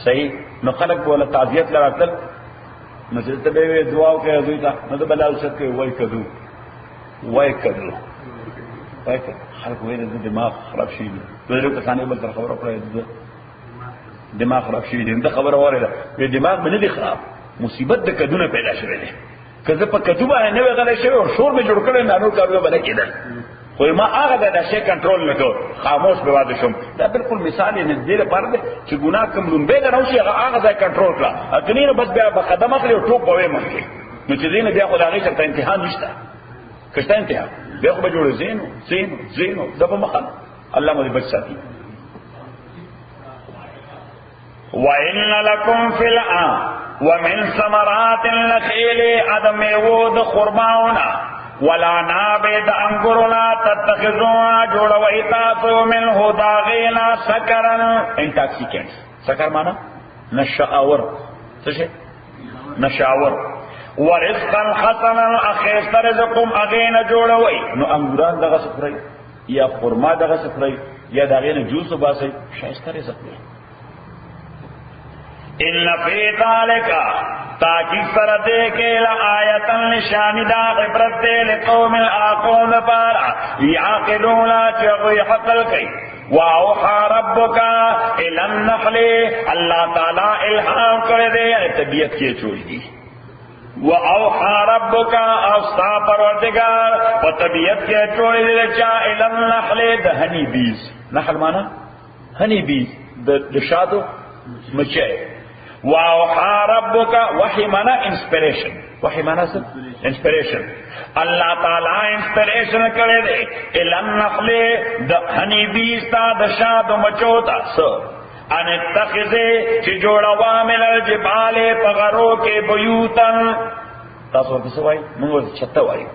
Speaker 1: صحیح نو خلق بوله تعزیت لراتل نو چې ته به دعا وکړې دوی ته نو د بلال څخه وای کدو وای کدو وای خلق وې د دماغ خراب شي دوی له کسانې بل تر خبره کړې دماغ خراب شي دې خبره وره ده دماغ باندې خراب مصیبت د کدونه پیدا شوه دي که زه په کدو باندې نه وی غلی شوی او شور مې جوړ کړی نو نور کارونه به نه کېدل خو ما هغه دا شی کنټرول نه کړ خاموش به واده شم دا بالکل مثال یې نږدې لپاره دی چې ګناه کوم لومبۍ نه راوشي هغه ځای کنټرول کړه کنی نو بس بیا به قدم اخلي او ټوپ به وی مخکې نو چې دې نه بیا خو د هغې چېرته امتحان نشته که شته امتحان بیا خو به جوړه زینو دا به مخه الله مو دې بچ ساتي وَإِنَّ لَكُمْ فِي الْأَرْضِ وَمِنْ ثَمَرَاتِ النَّخِيلِ عَدَمِ وُدْ خُرْمَاؤُنَا وَالْأَعْنَابِ دَأَنْگُرُنَا تَتَّخِذُونَ جوړوي تاسو منه داغینا سکرن انټاکسیکینټ سکر معنا نشاور څه شي نشاور ورزقا حسنا اخیست رزقم اغینا جوړوي نو انګوران دغه سفري یا خرما دغه سفري یا دغه جوس وباسي شایسته رزق دی ان فی ذلک تاکي سره دې کې لآیت نشانی دا عبرت دې لقوم اقوم پارا یعقلون چغی حقل کوي واوحى ربک الى النحل الله تعالی الهام کړی دې طبیعت کې چوي واوحى ربک اوصا پروردگار په طبیعت کې چوي دې چا الى النحل د هنی بیز نحل معنا هنی بیز د شادو مچه واوحى ربك وحي معنى انسپریشن وحي معنى انسپریشن الله تعالی انسپریشن کړی دی الان نخل د هنی بیستا د شاد مچو تا سو ان اتخذه چې جوړوا مل الجبال پغرو کې بیوتن تاسو څه وایي موږ چته وایي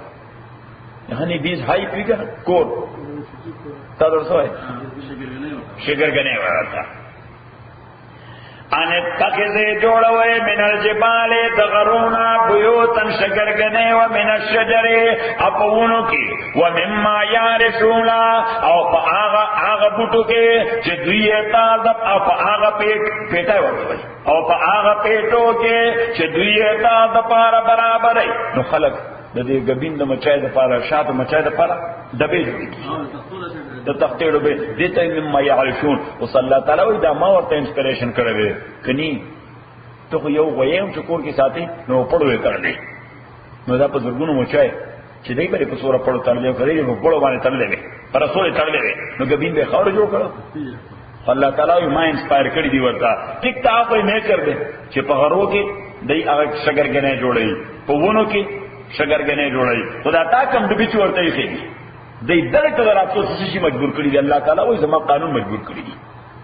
Speaker 1: هنی بیس هاي پیګه کور تاسو څه وایي شګرګنه ورته ان اتخذ جوړوي من الجبال دغرونا بيوتا شجرګنه و من الشجر اپونو کې و مما يارثون او هغه بوټو کې چې دوی ته د هغه پیټه ورته او په هغه پیټو کې چې دوی ته د پاره برابرې نو خلق د دې غبین د مچای د پاره شاته مچای د پاره دبې د تختیړو به دې ته مما يعرفون وصلی الله تعالی وی دا ما ورته انسپریشن کړو کني ته یو غویم چې کور کې ساتي نو پړوي کړلې نو دا په زرګونو مچای چې دای په پسوره پړو تړلې کړې نو پړو باندې تړلې په رسول تړلې نو غبین به خاور جوړ کړو الله تعالی ما انسپایر کړی دی ورته ټیک تا په نه کړ دې چې په غرو کې دای هغه شګرګنه جوړي په ونو کې شګرګنه جوړي خدا تا کوم د بيچ ورته یې دای درته دراتو څه شي مجبور کړی دی الله تعالی وایي زما قانون مجبور کړی دی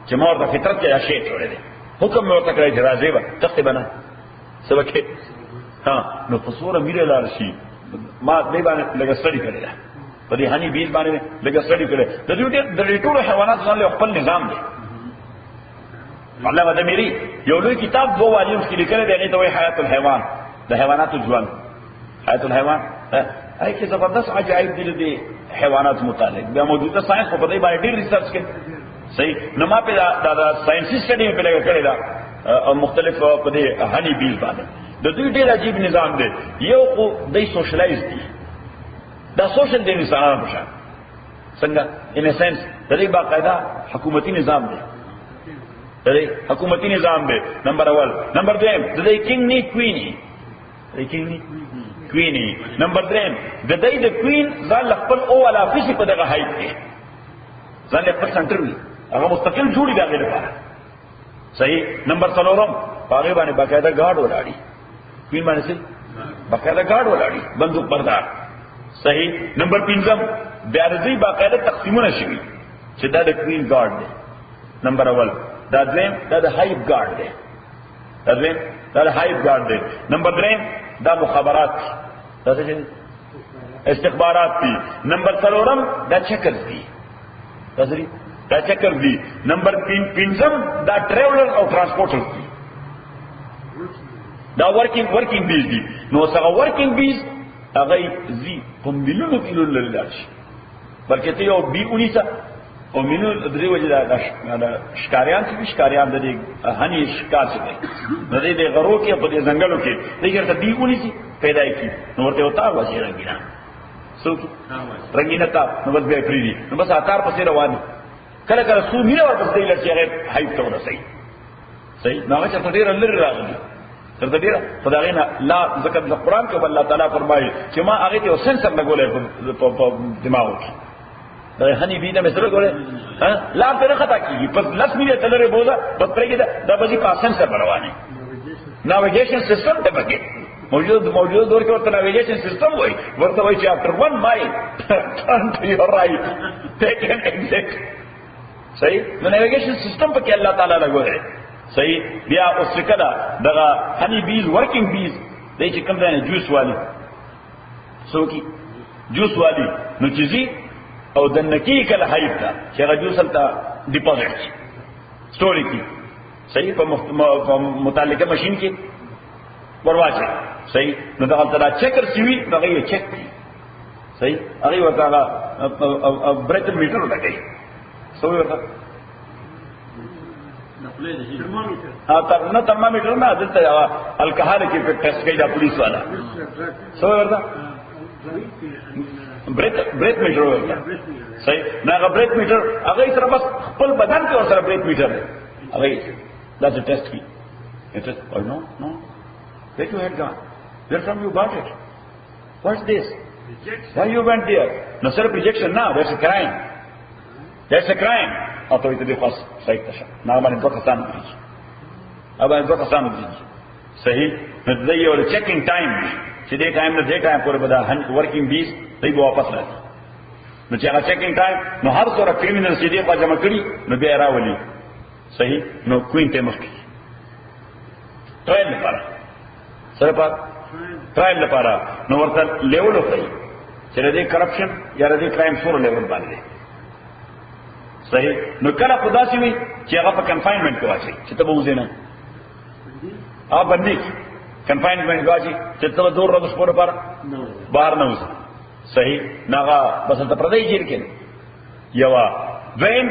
Speaker 1: چې ما ورته فطرت کې شی جوړې دي حکم مې ورته کړی چې راځي به تخته بنا سبکه ها نو په سوره میره لار شي ما دې باندې لګا سړی کړی دا په دې هني بیل باندې لګا سړی کړی د دې ټول حیوانات ځان خپل نظام دی الله ودا میری یو لوی کتاب 2 والیوم کې لیکل دی نه ته وایي حیات الحیوان د حیوانات ژوند حیات الحیوان هاي کې زبردست عجائب دي حیوانات متعلق بیا موجوده ساينس په دې باندې ډېر ریسرچ کې صحیح نو ما په دا ساينسي سټډي په لګا کړی دا مختلف په دې هني بیل باندې د دوی ډېر عجیب نظام دی یو خو دای سوشلایز دي دا سوشل دی انسانانو په شان څنګه ان سنس د دې باقاعده حکومتي نظام دی د دې حکومتي نظام دی نمبر 1 نمبر 2 د دې کینګ نی کوینی د کینګ نی کوینی نمبر 3 د دې د کوین ځان خپل او ولا فيسي په دغه هایت کې ځان خپل سنټر وي هغه مستقل جوړي دا غیر لپاره صحیح نمبر 4 هغه باندې باقاعده گارد ولاړی کوین باندې سي باقاعده گارد ولاړی بندوق بردار صحیح نمبر 5 بیارزي باقاعده تقسیمونه شوي چې دا د کوین گارد دی نمبر 1 دا دویم دا د هایپ گارد دی دا دویم دا د هایپ گارد دی نمبر 3 دا مخابرات دا څه استخبارات دي نمبر 4 دا چکر دي دا چکر دي نمبر 5 دا ټریولر او ترانسپورټر دي دا ورکینګ بیز دي نو څنګه ورکینګ بیز هغه زی په مليونو کیلو لري بلکې ته یو بي 19 او مینو درې وجه دا شکاریان چې شکاریان د دې هني شکار څه نه دي د غرو کې په دې ځنګلو کې دغه ته بي 19 پیدا کی نو ورته وتا وځي رنگینا څوک رنگینا تا نو بس به پریدي نو بس اتار پسې روان کله کله سو مینه ورپسې لږه هایپ ته ورسې صحیح نو هغه چې ډېر لری راغلی تر دې خداینا لا ذکر د قران کې الله تعالی فرمایي چې ما هغه ته سنسر لګولې په دماغ کې دا هني بيده مثره ګوره ها لا تر خطا کیږي پس لاس میله تلره بوزا پس پرې دا بجې پاسن سره روانه ناویګیشن سیستم ته پکې موجود دور کې ورته ناویګیشن سیستم وایي ورته وایي چې after 1 mile turn to your right take an exit صحیح نو ناویګیشن سیستم پکې الله تعالی لګوره صحیح بیا اوس کدا دغه هني بیز ورکینګ بیز دای چې کوم ځای جوس والی سوکی جوس والی نو چیزی او د نکی کله حیب تا چې هغه جوس ته ډیپوزټ سٹوری کی صحیح په متعلقه ماشین کې ورواچه صحیح نو دا تعالی چیکر سیوی هغه یې چیک صحیح هغه وتعالی بريت میټر لګي سو ورته نه ترمامیټر نه دلته الکحال کې په ټیسټ کوي دا پولیس والا سو ورته بریت میټر ورته صحیح نه هغه بریت میټر هغه سره بس خپل بدن کې سره بریت میټر هغه دا څه ټیسټ کی it is or no where you had gone where from you got it what's this why you went there no sir rejection now that's a crime authority the first site tasha na باندې دوه کسان دي صحیح نو د یو چیکینګ ټایم چې دې ټایم نه دې ټایم پورې بدا ورکینګ بیس دی به واپس راځي نو چې هغه چیکینګ ټایم نو هر څوره کریمینل چې دې په جمع کړي نو بیا راولي صحیح نو کوین ته مخکې ټرایل لپاره سره په ټرایل لپاره نو ورته لیول وکړي چې دې کرپشن یا دې کرایم سور لیول باندې صحیح نو کله خدا سي وي چې هغه په کنفاینمنت کې واچي چې ته به وځنه باندې کنفاینمنت واچي چې ته دور ورځې پورې بهر نه وځي صحیح ناغه بس ته پردې جیر کې یو وین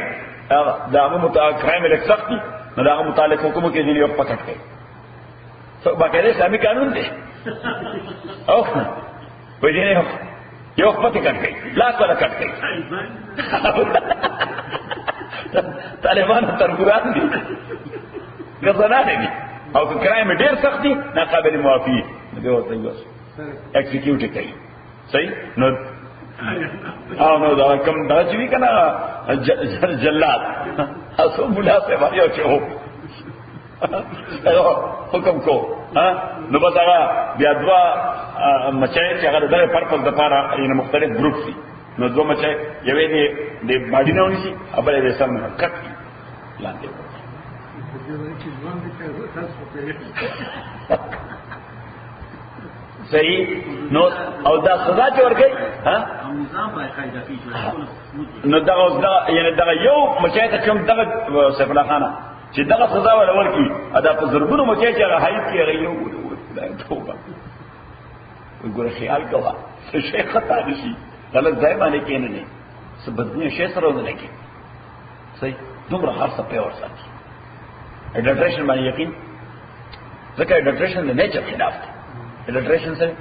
Speaker 1: دا هغه کرایم لک سختي نو دا هغه متعلق حکومت کې دی یو پکټ کوي څو باقاعده اسلامي قانون دی او په دې یو پکټ کوي لا کوله کټ کوي طالبان ترګران دي غزنانه دي او که کرایم ډیر سخت دي ناقابل معافي دی ورته بس ایکزیکیوټ کوي صحیح نو نو دا کوم دا چې کنه جلاد اسو مولا سے وایو چې هو حکم کو نو بس هغه بیا دوا مچای چې هغه د پرپز د پاره یعنی مختلف ګروپ دي نو دوه مچای یوې د باډي نه ونیسي ابل دې سم کټ لاندې صحیح نو او دا سزا چې ورګي ها نو دا یعنی دا یو مچای ته کوم دغه سیف الله خانه چې دغه سزا ولا ورکی ادا په زرګونو مچای چې هغه حیث کې غيو توبه وګوره خیال کوه څه شي خطا نشي غلط ځای باندې کې نه سبدنی شي سره ونه کې صحیح دومره هر څه په ورساتي اډلټریشن باندې یقین ځکه اډلټریشن د نیچر خلاف دی اډلټریشن سره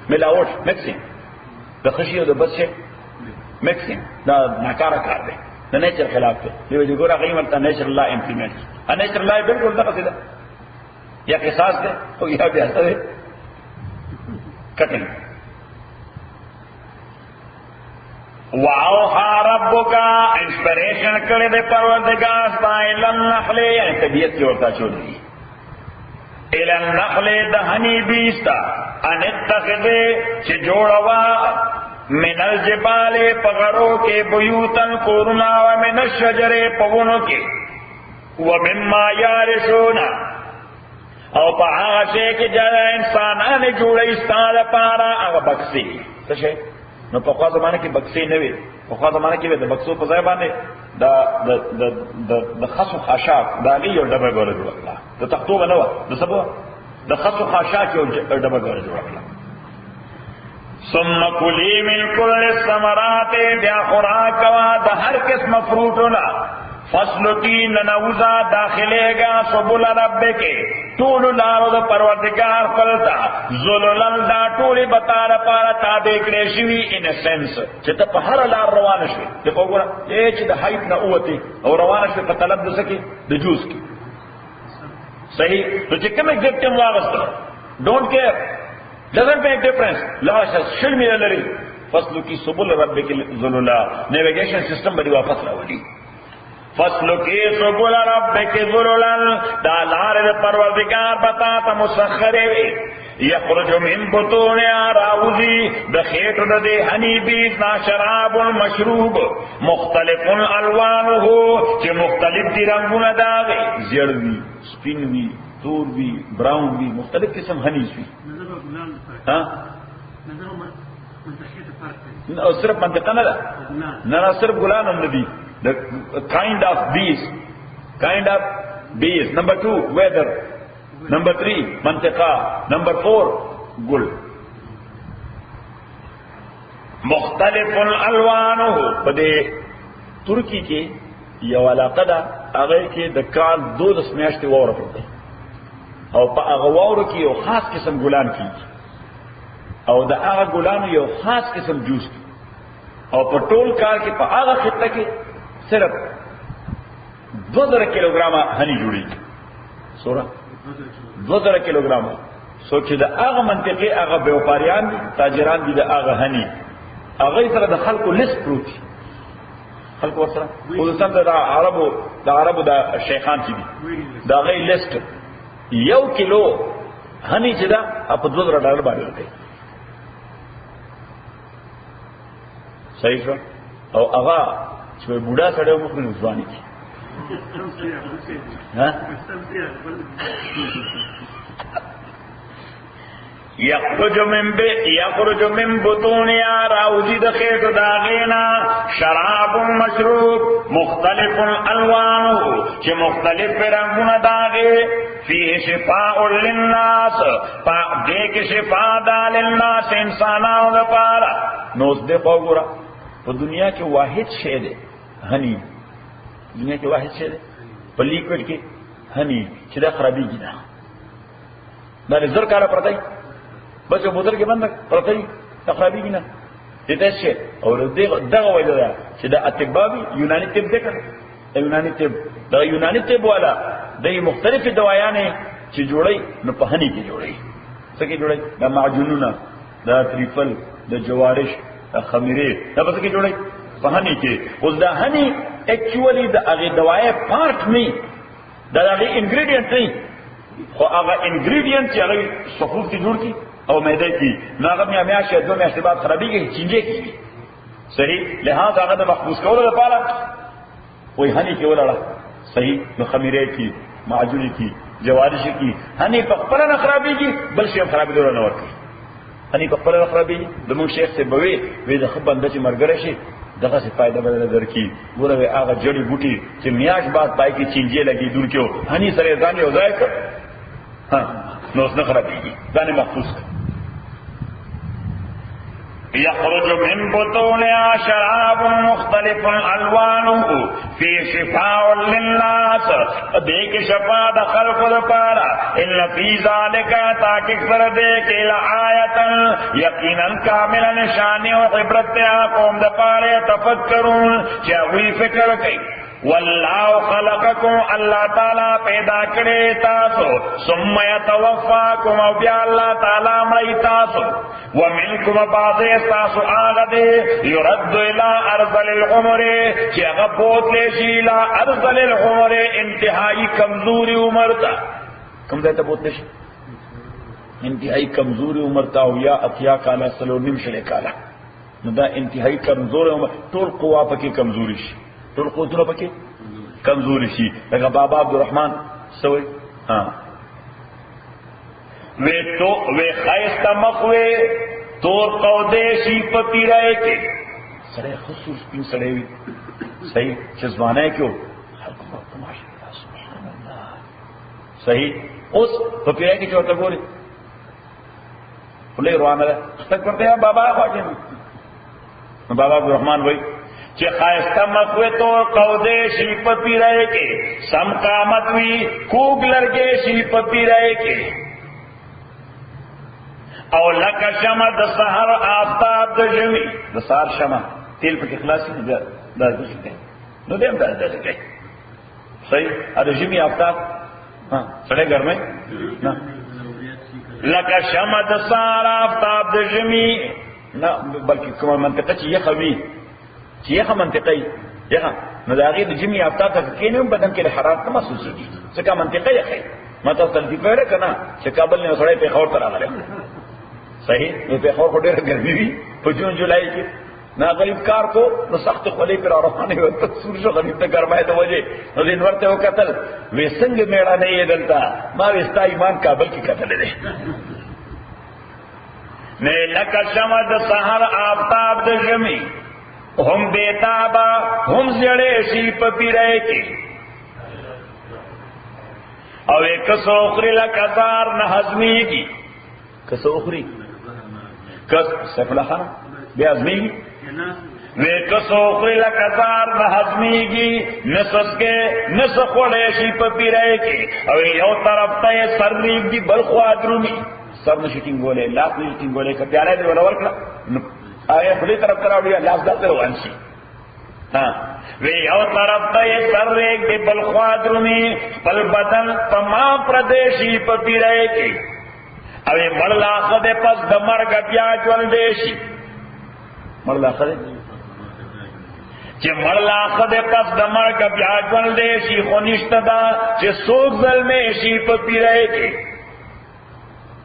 Speaker 1: ملاوټ مکسینګ د خشي او د بد شي مکسینګ دا ناکاره کار دی د نیچر خلاف دی دی ګوره قیمت ته نیچر لا امپلیمنٹ ا نیچر لا بالکل دغه څه ده یا قصاص ده او یا بیا څه ده کټینګ واوحى ربك انسپریشن کړي د پروردگار ستایل النخل طبیعت کې ورته چولې الى النخل دهنی بیستا ان اتخذ چې جوړوا من الجبال پغرو کې بیوتن کورنا و من الشجر پونو کې ومما یارشون او په هغه شی کې چې انسانان جوړي ستاره پارا هغه بکسي څه شي نو په خوا زمانه کې بکسي نه وي په خوا زمانه کې د بکسو په ځای باندې د خاصو خاشاک دا یو ډبه ګوره جوړ کړه د تختو نه و د سبو د خاصو خاشاک یو ډبه ګوره جوړ کړه ثم کلی من کل الثمرات بیا خوراک وا د هر قسم فروټونه فصل کی ننوزا داخلے گا سبول رب کے طول لارو دا پروردگار فلتا زلولن دا طولی بطار پارا تابع کریشوی ان سنس چتا پہر لار روانشوی دیکھو گورا اے چی دا حیب نا اوتی او روانشوی پا طلب دا سکی دا جوز کی صحیح تو چې کوم ایگزیکټیو واغسته ډونټ کیر doesn't make difference لا شل می لري فصل کی سبل ربک ذللا نیویگیشن سسٹم باندې واپس راوړي فصل کی سبل ربک ذللا دا لار پروردگار بتا ته مسخره وي یخرج من بطونها راوزی دخیٹو دے ہنی بیز نا شراب مشروب مختلف الوانه چه مختلف دی رنگون داغی زیڑ وی سپین وی تور وی براؤن وی مختلف قسم ہنی وی صرف منطقه نه ده نه صرف ګلان هم ندي the kind of bees number 2 weather number 3 منطقه number 4 ګل مختلف الوانه په دې ترکی کې یو علاقه ده هغه کې د کال 12 میاشتې وره پرته او په هغه وره کې یو خاص قسم ګلان کیږي او د هغه ګلانو یو خاص قسم جوس او په ټول کال کې په هغه خطه کې صرف 2000 کیلوګرام هني جوړیږي سوره 2000 کیلوګرام سوچ د هغه منطقه هغه بیوپاریان تاجران دي د هغه هني هغه سره د خلکو لیست پروت خلکو سره خصوصا د عربو د شیخان چې دي دا غي لیست 1 کیلو هني چې دا په $2000 باندې ورته صحیح شو او هغه چې بوډا سره مخ نه ځواني کی ها یخرج من بطونها راوزی دخیت داغینا شراب مشروب مختلف الوانه چه مختلف رنگون داغی فیه شفاء للناس دیکھ شفاء دا للناس انساناو دا پارا نوز دے پاگورا پا دنیا کے واحد شے دے ہنی دنیا کے واحد شے دے پا لیکوڈ کے ہنی چه دا خرابی گینا دا زر کارا پرتائی بس یو بوتل کې بند پرته تقرابي نه دې څه او دغه وایي دا چې د اطبابي یوناني طب دې کړ یوناني طب والا د مختلفې دوايانې چې جوړي نو په هني کې جوړي څه کې جوړي د معجونونه د تریفل د جوارش د خمیره دا په څه کې جوړي په هني کې اوس دا هني اکچوالي د هغه دوايي پارت نه دا هغه انګریډینټ نه خو هغه انګریډینټ چې هغه صفوف کې جوړ کی او میده کی ناغه میاشت 2 میاشتې بعد خرابېږي چینجه کیږي صحیح لہذا هغه د محفوظ کولو لپاره وای هني کې ولاړه صحیح نو خمیره کی معجون کی جوارش کی هني په خپل نه خرابېږي بل شی خرابېدل نه ورته هني په خپل نه خرابېږي د موږ شیخ ته بوي وې د خپل بنده چې مرګره شي دغه څه فائدہ بدل درکې ګوره هغه جړی بوټي چې میاش بعد پای کې چینجه لګي دور کېو هني سره ځان یو ځای کړ ها نو څنګه خرابېږي ځان محفوظ یخرج من بطونها شراب مختلف الوانه فی شفاء للناس دیکھ شفا د خلق لپاره ان فی ذلک تاکہ سر دیکھ لآیۃ یقینا کاملا نشانی او عبرت قوم د پاره تفکرون چې وی فکر کوي والله خلقکم الله تعالی پیدا کړی تاسو ثم يتوفاکم او بیا الله تعالی مړی تاسو ومنکم بعض تاسو هغه دی يرد الى ارذل العمر چې هغه بوتل شي الى ارذل العمر انتهایی کمزوري عمر تا کوم ځای ته بوتل شي انتهایی کمزوري عمر تا او یا اتیا کاله سلو نیم شله کاله نو دا انتهایی کمزوري عمر ټول قوا پکې کمزوري شي ټول قوتونه پکې کمزوري شي لکه بابا عبدالرحمن سوي ها وی خیستا مخوی تور قودیشی پتی رائے کے سڑے خصوص پین سڑے ہوئی صحیح چزوانا ہے کیوں سبحان اللہ صحیح اس پتی رائے کے چوتا گوری کھلے روانا رہے تک کرتے ہیں بابا خواجہ میں بابا عبدالرحمن وی چه خایستا مخوی تو قودیشی پتی رائے کے سم قامت وی کوگ لرگیشی پتی رائے کے او لکه شمع د سحر آفتاب د ژمي د سحر شمع تیل پکې خلاصي دا داسې کوي نو دیم دا داسې کوي صحیح ا د ژمي آفتاب ها سړی ګرمه نه لکه شمع د سهار آفتاب د ژمي نه بلکې کومه منطقه چې یخه وي چې یخه منطقه یخه نو د هغې د ژمي آفتاب ته کښېنې هم بدن کې د حرارت نه محسوسېږي ځکه منطقه یخه ما تاسو ته تلفیق ویلی که نه چې کابل نه یو سړی پېښور ته راغلی صحیح نو پېښور خو ډېره ګرمي وي په جون جولای کې نا غریب کار کو نو سخت خولې پر روانې و ته سور شو غریب ته ګرمای ته وجه نو دین ورته وکتل وې څنګه میړه نه یې دلته ما وستا ایمان کابل کې کتل دی نه لکه شمع د سحر آفتاب د ژمي هم بیتابا هم زړې شي په پیرای کې او کسو اخری لکزار نه هضمیږي کسو اخری کس سفله خانه بیا هضمیږي وی کسو اخری لکزار نه هضمیږي نسسکے نسخوڑے شی پا پیرائی کی او یو طرف تا سر ریگی بل خواد رومی سر نشی ٹنگولے لاس نشی ٹنگولے که پیارائی دی ولا ورکلا آیا بلی طرف تراؤ دیا لاس دلتے روان شی وی یو طرف تا سر ریگی بل خواد رومی پل بدن پا ما پردیشی پا پیرائی کی او مرلا خد پس دمرگ بیا جول دیشی مرلا خد چې مرلا خد پس دمرگ بیا جول دیشی خونشت دا چې سوک ظلمے شی پا پیرائی کی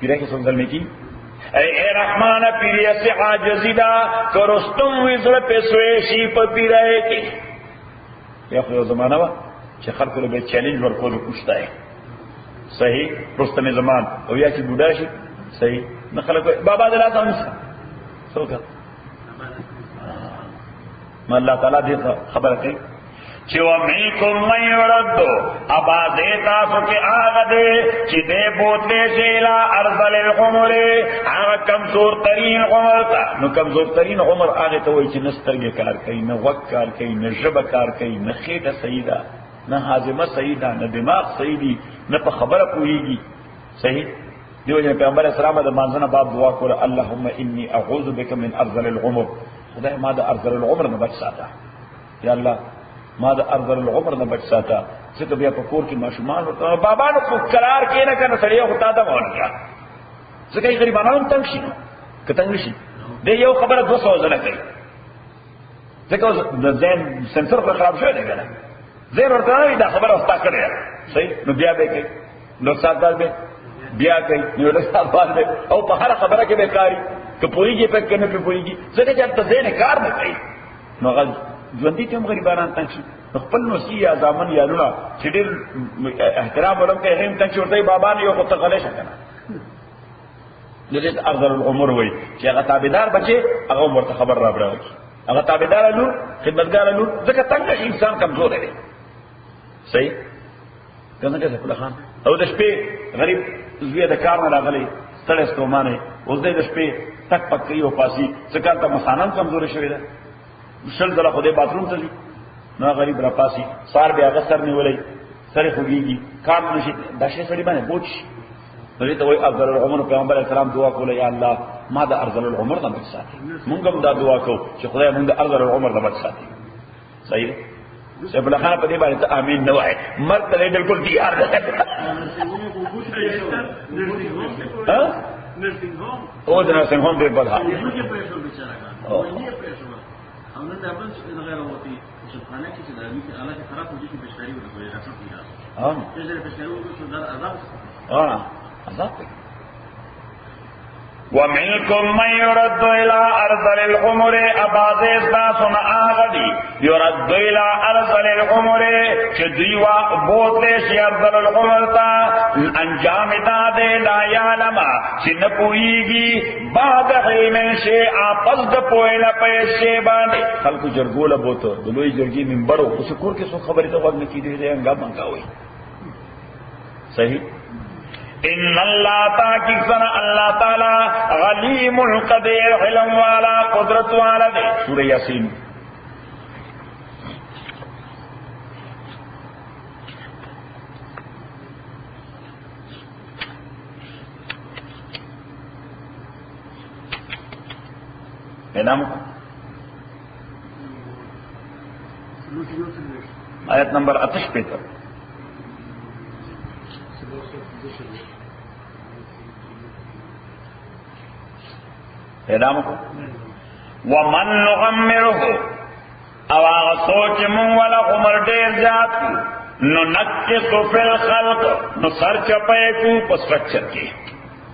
Speaker 1: پیرائی کی سوک ظلمے کی اے رحمان پیری سے عاجزی دا کرستم وزر پہ سویشی پا پیرائی کی یا خو زمانہ با چې خلقو لبے چیلنج ورکولو کشتا ہے صحیح رستم زمان او یا چې بوډا شي صحیح نه خلک بابا دلته امسا څوک ما الله تعالی دې خبره کوي چې و منکم من يرد ابا دیتا فکه هغه دې چې دې بوتلې شیلا ارسل العمر هغه کمزور ترین عمر تا نو کمزور ترین عمر هغه ته وایي چې نسترګې کار کوي نه وق کار کوي نه ژبه کار کوي نه خېټه صحیح ده نه هاضمه صحیح ده نه دماغ صحیح دي نه په خبره پوهیږي صحیح دیو جن پیغمبر اسلام د مانځنه باب دعا کوله اللهم انی اعوذ بک من ارذل العمر خدای ما د ارذل العمر نه بچ ساته یا الله ما د ارذل العمر نه بچ ساته څه بیا په کور کې ماشومان ورته بابا نو قرار کې نه کنه سړی خو تا ته ورکړه ځکه یې غریبانو تنګ شي کتنګ شي د یو خبره 200 ځله کوي ځکه د ځین سنسر خراب شوی دی کنه زیر ورته دا خبره وستا کړی صحیح نو بیا به کوي نو ساتل به بیا کوي نو له ساتل به او په هر خبره کې به کاری که پوریږي په کنه په پوریږي ځکه چې ته زین کار نه کوي نو غل ژوندۍ ته غریبانان تنګ شي خپل نوسی یا ځامن یا لونه چې ډېر احترام ولکه هم تنګ شي ورته بابا نه یو خو ته غلې شکنه دې ارذل العمر وای چې هغه تابعدار بچي هغه ورته خبر را بړاوي هغه تابعدار لور خدمتګار لور ځکه څنګه انسان کمزور دی صحیح څنګه کې خپل خان او د شپې غریب زوی د کار نه راغلی ستړی ستومانه اوس د شپې تک پک کوي او پاسي ځکه ته مسانم کمزور شوی دی شل ځله خو دې باتروم ته ځي نو غریب را پاسي سار بیا غسر نیولای سره خوږي کار نشي د شي سړي باندې بوج نو ته وای افضل العمر پیغمبر اسلام دعا کوله یا الله ما د ارذل العمر نه بچ ساتي مونږ هم دا دعا کوو چې خدای مونږ د ارذل العمر نه بچ ساتي صحیح شیخ الخان په دې باندې ته امين نه وای مرګ ته بالکل تیار ده ها او د نرسنګ هوم په بل حال
Speaker 2: हमने डबल लगा होती सुखाने की चलावी के आला के खराब हो जी की पेशकारी हो गई रास्ता दिया हां जैसे पेशकारी को सुधार आजाद
Speaker 1: हां आजाद ومنكم من يرد الى ارذل العمر اباذ ذاتنا اغدي يرد الى ارذل العمر چديوا بوته شي ارذل العمر تا انجام داد لا يعلم چن پويږي بعد علم شي اپس د پويله پيسه باندې خلق جرګوله بوته د لوی جرګي منبرو اوس کور کې څو خبرې ته وګ نه کیږي هنګام منګاوي صحیح ان اللہ تاکہ سنا اللہ تعالی علیم القدیر علم والا قدرت والا دے سورہ یاسین نام آیت نمبر 68 پہ پیدامو کو ومن نعمره او هغه سوچ مون ولا عمر ډیر زیات نو نقص فی الخلق نو سر چپای کو په سټرکچر کې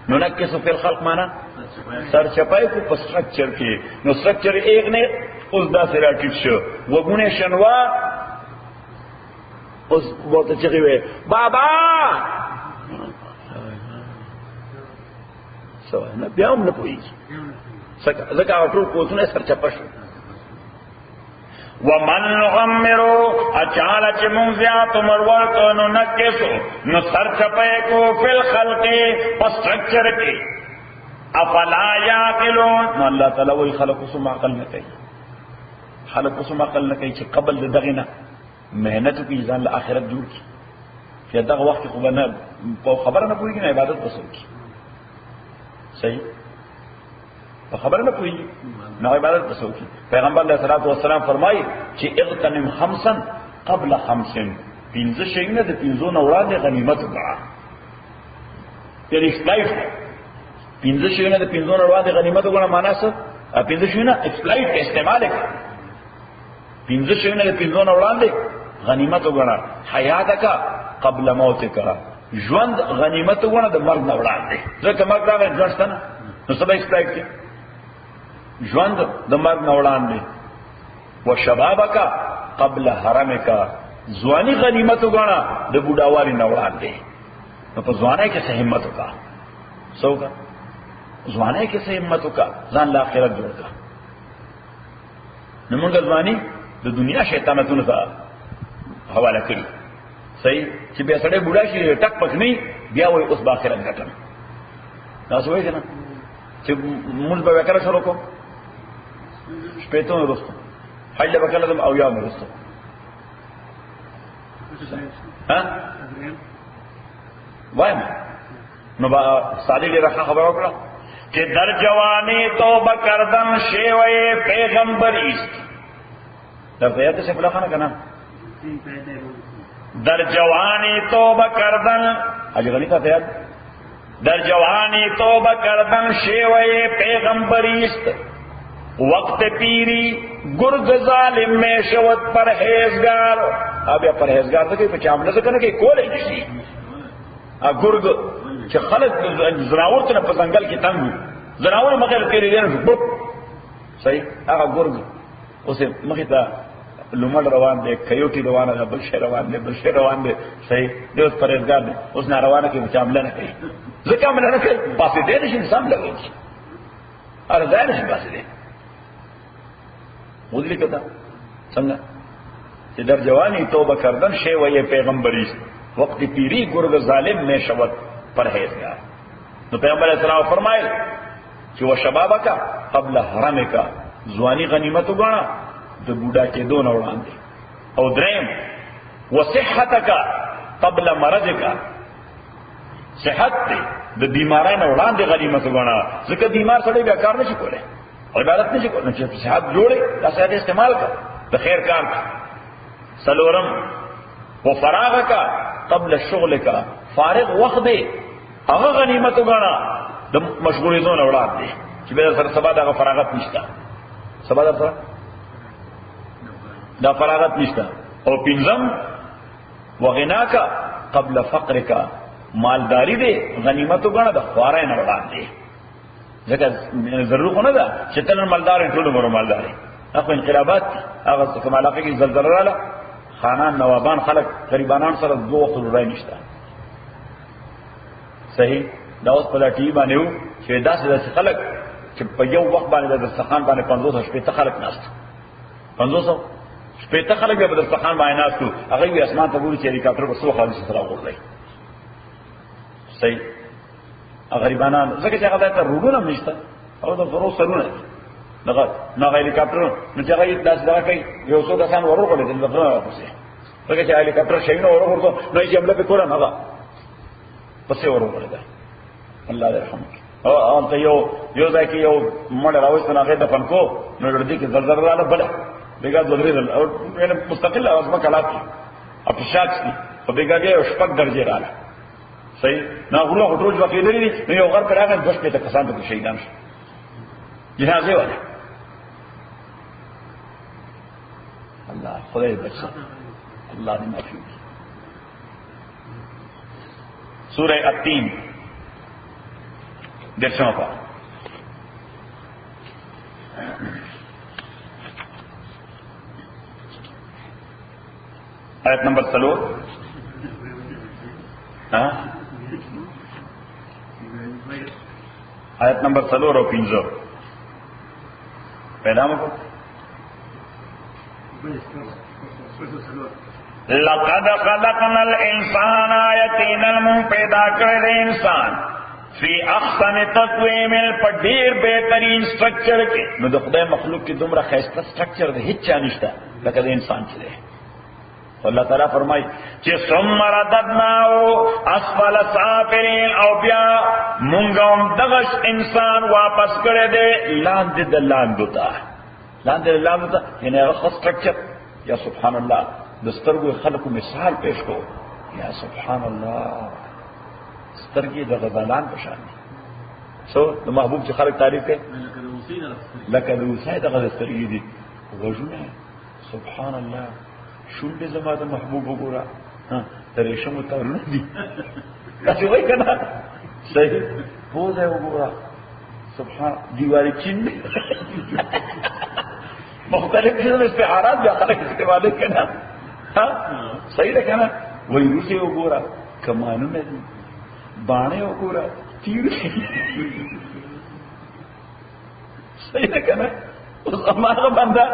Speaker 1: نو نقص فی الخلق معنا سر چپای کو په سټرکچر کې نو سټرکچر ایک نه اوس دا سره ټیټ شو وګونه شنوا اوس وته چې وي بابا سو نه بیا هم نه پوي زکه ټول کوڅونه سر چپش ومن نعمرو اچاله چې مونږ زیات عمر ورکو نو نکسو نو سر چپای کو فل خلق پس سټرکچر کې افلا یاقلون نو الله تعالی وی خلق سم عقل نه کوي خلق سم عقل نه کوي چې قبل دغه نه مهنت کې ځان له آخرت جوړ کی چې دغه وخت خو نه په خبره نه پوهیږي نه عبادت وسو کی صحیح په خبره نه پوهیږي نو عبادت وسو کی پیغمبر علیہ الصلوۃ والسلام فرمایي چې اغتنم خمسا قبل خمس پنځه شیونه د پنځو نه وړاندې غنیمت وګڼه یعنی ایکسپلایټ پنځه شیونه د پنځو نه وړاندې غنیمت وګڼه معنا څه پنځه شیونه ایکسپلایټ استعمال کړه پنځه شیونه د پنځو نه وړاندې غنیمت وګڼه حیاتک قبل موتک ژوند غنیمت وګڼه د مرګ نه وړاندې ځکه مرګ راغی ژوند شته نو سبا ایکسپلایټ کړه ژوند د مرګ نه وړاندې وشبابک قبل حرمک ځواني غنیمت وګڼه د بوډاوالي نه وړاندې نو په ځوانۍ کې څه همت وکړه څوک ځوانۍ کې څه همت وکړه ځان له آخرت جوړ کړه نو موږ ځواني د دنیا شیطانتونو ته حواله کړي صحیح چې بیا سړی بوډا شي ټک پک نه بیا وایي اوس به آخرت ګټم دا څه وایي کنه چې موږ به وکړه شروع کوو شپېته وروسته حج به کله او یا وروسته ها وایم نو با سادی ډیره خبره وکړه چې در جوانی توبه کردن شیوه پیغمبر است در بیات سے فلاخانه کنا در جوانی توبه کردن اجی غنی کا یاد در جوانی توبه کردن شیوه پیغمبری است وقت پیری گرگ ظالم میں شوت پرہیزگار اب یا پرہیزگار تو کوئی پچاملہ سے کرنے کے کولے جسی گرگ چې خلق زناور ته په ځنګل کې تنګ زناور مخه تیرې دي نو صحیح هغه ګورګ اوسه مخه ته لومړ روان دي کيوټي روانه ده بل شي روان دي بل شي روان دي صحیح دی اوس پرهیزګار دي اوس نه روانه کې مچامله نه کوي ځکه عمل نه کوي پاسې دې نشي انسان لګوي اره ځای نشي پاسې دې مودلی کته څنګه چې در جوانی توبه کردن شی وې پیغمبري وقت پیری ګرګ ظالم میں شوت پرہیزگار تو پیغمبر علیہ السلام فرمائے کہ وہ شبابک قبل حرمک زوانی غنیمت وګڼه د بوډا کې دون وړاندې او دریم وصحتک قبل مرضک صحت دې د بیمارانو وړاندې غنیمت وګڼه ځکه بیمار سړی بیا کار نشي کولای عبادت نشي کولای چې صحت جوړي دا صحت استعمال کړه د خیر کار سلورم وفراغک قبل شغلک فارغ وخت دی هغه غنیمت وګڼه د مشغولې زونه وړاندې چې به سره سبا دا فراغت نشته سبا دا سره دا فراغت نشته او پنځم وغناک قبل فقرک مالداری دی غنیمت وګڼه د خوارای نه وړاندې ځکه ضروري خو نه ده چې تل مالدار ټول عمر مالداري هغه انقلابات هغه کوم علاقه کې زلزلہ رااله خانان نوابان خلق غریبانان سره دوه وخت ورای نشته صحیح دا اوس په لا ټي باندې وو چې داسې خلق چې په یو وخت باندې د دسترخوان باندې 500 شپې خلق ناست 500 شپې خلق به د دسترخوان باندې ناستو هغه وی اسمان ته ګوري چې هلیکاپټر په سو خالص سره ورلای صحیح غریبانان ځکه چې هغه ته روډونه نشته او د ضرورت سرونه دغه نو هلیکاپټر نو چې هغه داس دغه کوي یو څو کسان ورغړل دي دغه پسې ځکه چې هلیکاپټر شي نو ورغړو نو یې حمله وکړه نه هغه پسې ورغړل الله دې رحم او انت یو ځکه یو مړ راوځي نه هغه د فنکو نو ورته کې زلزلہ رااله بل بیګا دوړل او مستقل اوسمه کلات اپ شاک دي او بیګا یې شپږ درجه رااله صحیح نه غرو هټروج وکیدلې دي نو یو غر پر هغه بس په کسان ته شهیدان شو جنازه وله الله خدای بچا الله دې معافي سورہ التین درسوں کا آیت نمبر 3 آیت نمبر 3 اور 5 پیدا مکو لقد خلقنا الانسان یقینا من پیدا کړی انسان فی احسن تقویم پډیر بهترین سټرکچر کې نو د خدای مخلوق کې دومره خیسته سټرکچر د هیڅ چا نشته لکه د انسان چې دی الله تعالی فرمای چې ثم رددناه اسفل سافلین او بیا مونږ هم دغه انسان واپس کړی دی لاندې د لاندو ته یعنی هغه سټرکچر یا سبحان الله دسترګو خلقو مثال پیش کو یا سبحان الله سترګې د غزالان په شان دي سو د محبوب چې خلق تعریف کوي لکه د اوسای د غزسترګې دي غوږونه سبحان الله شونډې زما د محبوب وګوره ترېشمو تارونه دي تاسو وایي کنه صحیح پوزه وګوره سبحان دیواری چین مختلف قسم استعارات بیا خلق استعمال کنا صحیح ده کنه وای روسي وګوره کمانونه دي باڼه وګوره تیر صحیح ده کنه اوس امره بندا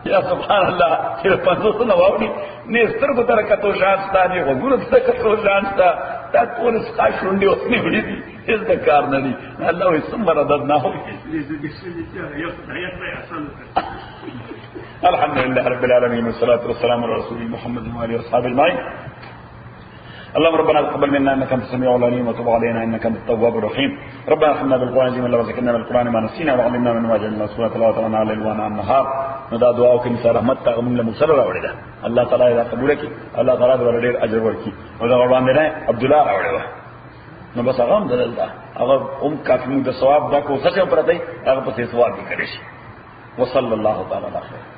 Speaker 1: یا سبحان الله چې په تاسو نو واوري نه سترګو تر کتو شانستا نه وګوره تر کتو شانستا تا ټول ښه شونډې اوس نه وړي دي هیڅ د کار نه دي الله یې ثم رددناه الحمد لله رب العالمين والصلاة والسلام على رسول محمد وآله وأصحابه أجمعين اللهم ربنا تقبل منا انك انت السميع العليم وتب علينا انك انت التواب الرحيم ربنا ارحمنا بالقران العظيم وذكرنا بالقران ما نسينا وعلمنا من ما جهلنا سورة تلاوة لنا على الوان النهار ندا دعا وکړه چې رحمت ته موږ له مسره راوړي دا الله تعالی دا قبول کړي الله تعالی دې ډېر اجر ورکړي او دا باندې نه عبد الله راوړي نو بس هغه دلته هغه کافي موږ د ثواب دا کو څه پرته هغه په ثواب کې کړی شي وصلی الله تعالی علیه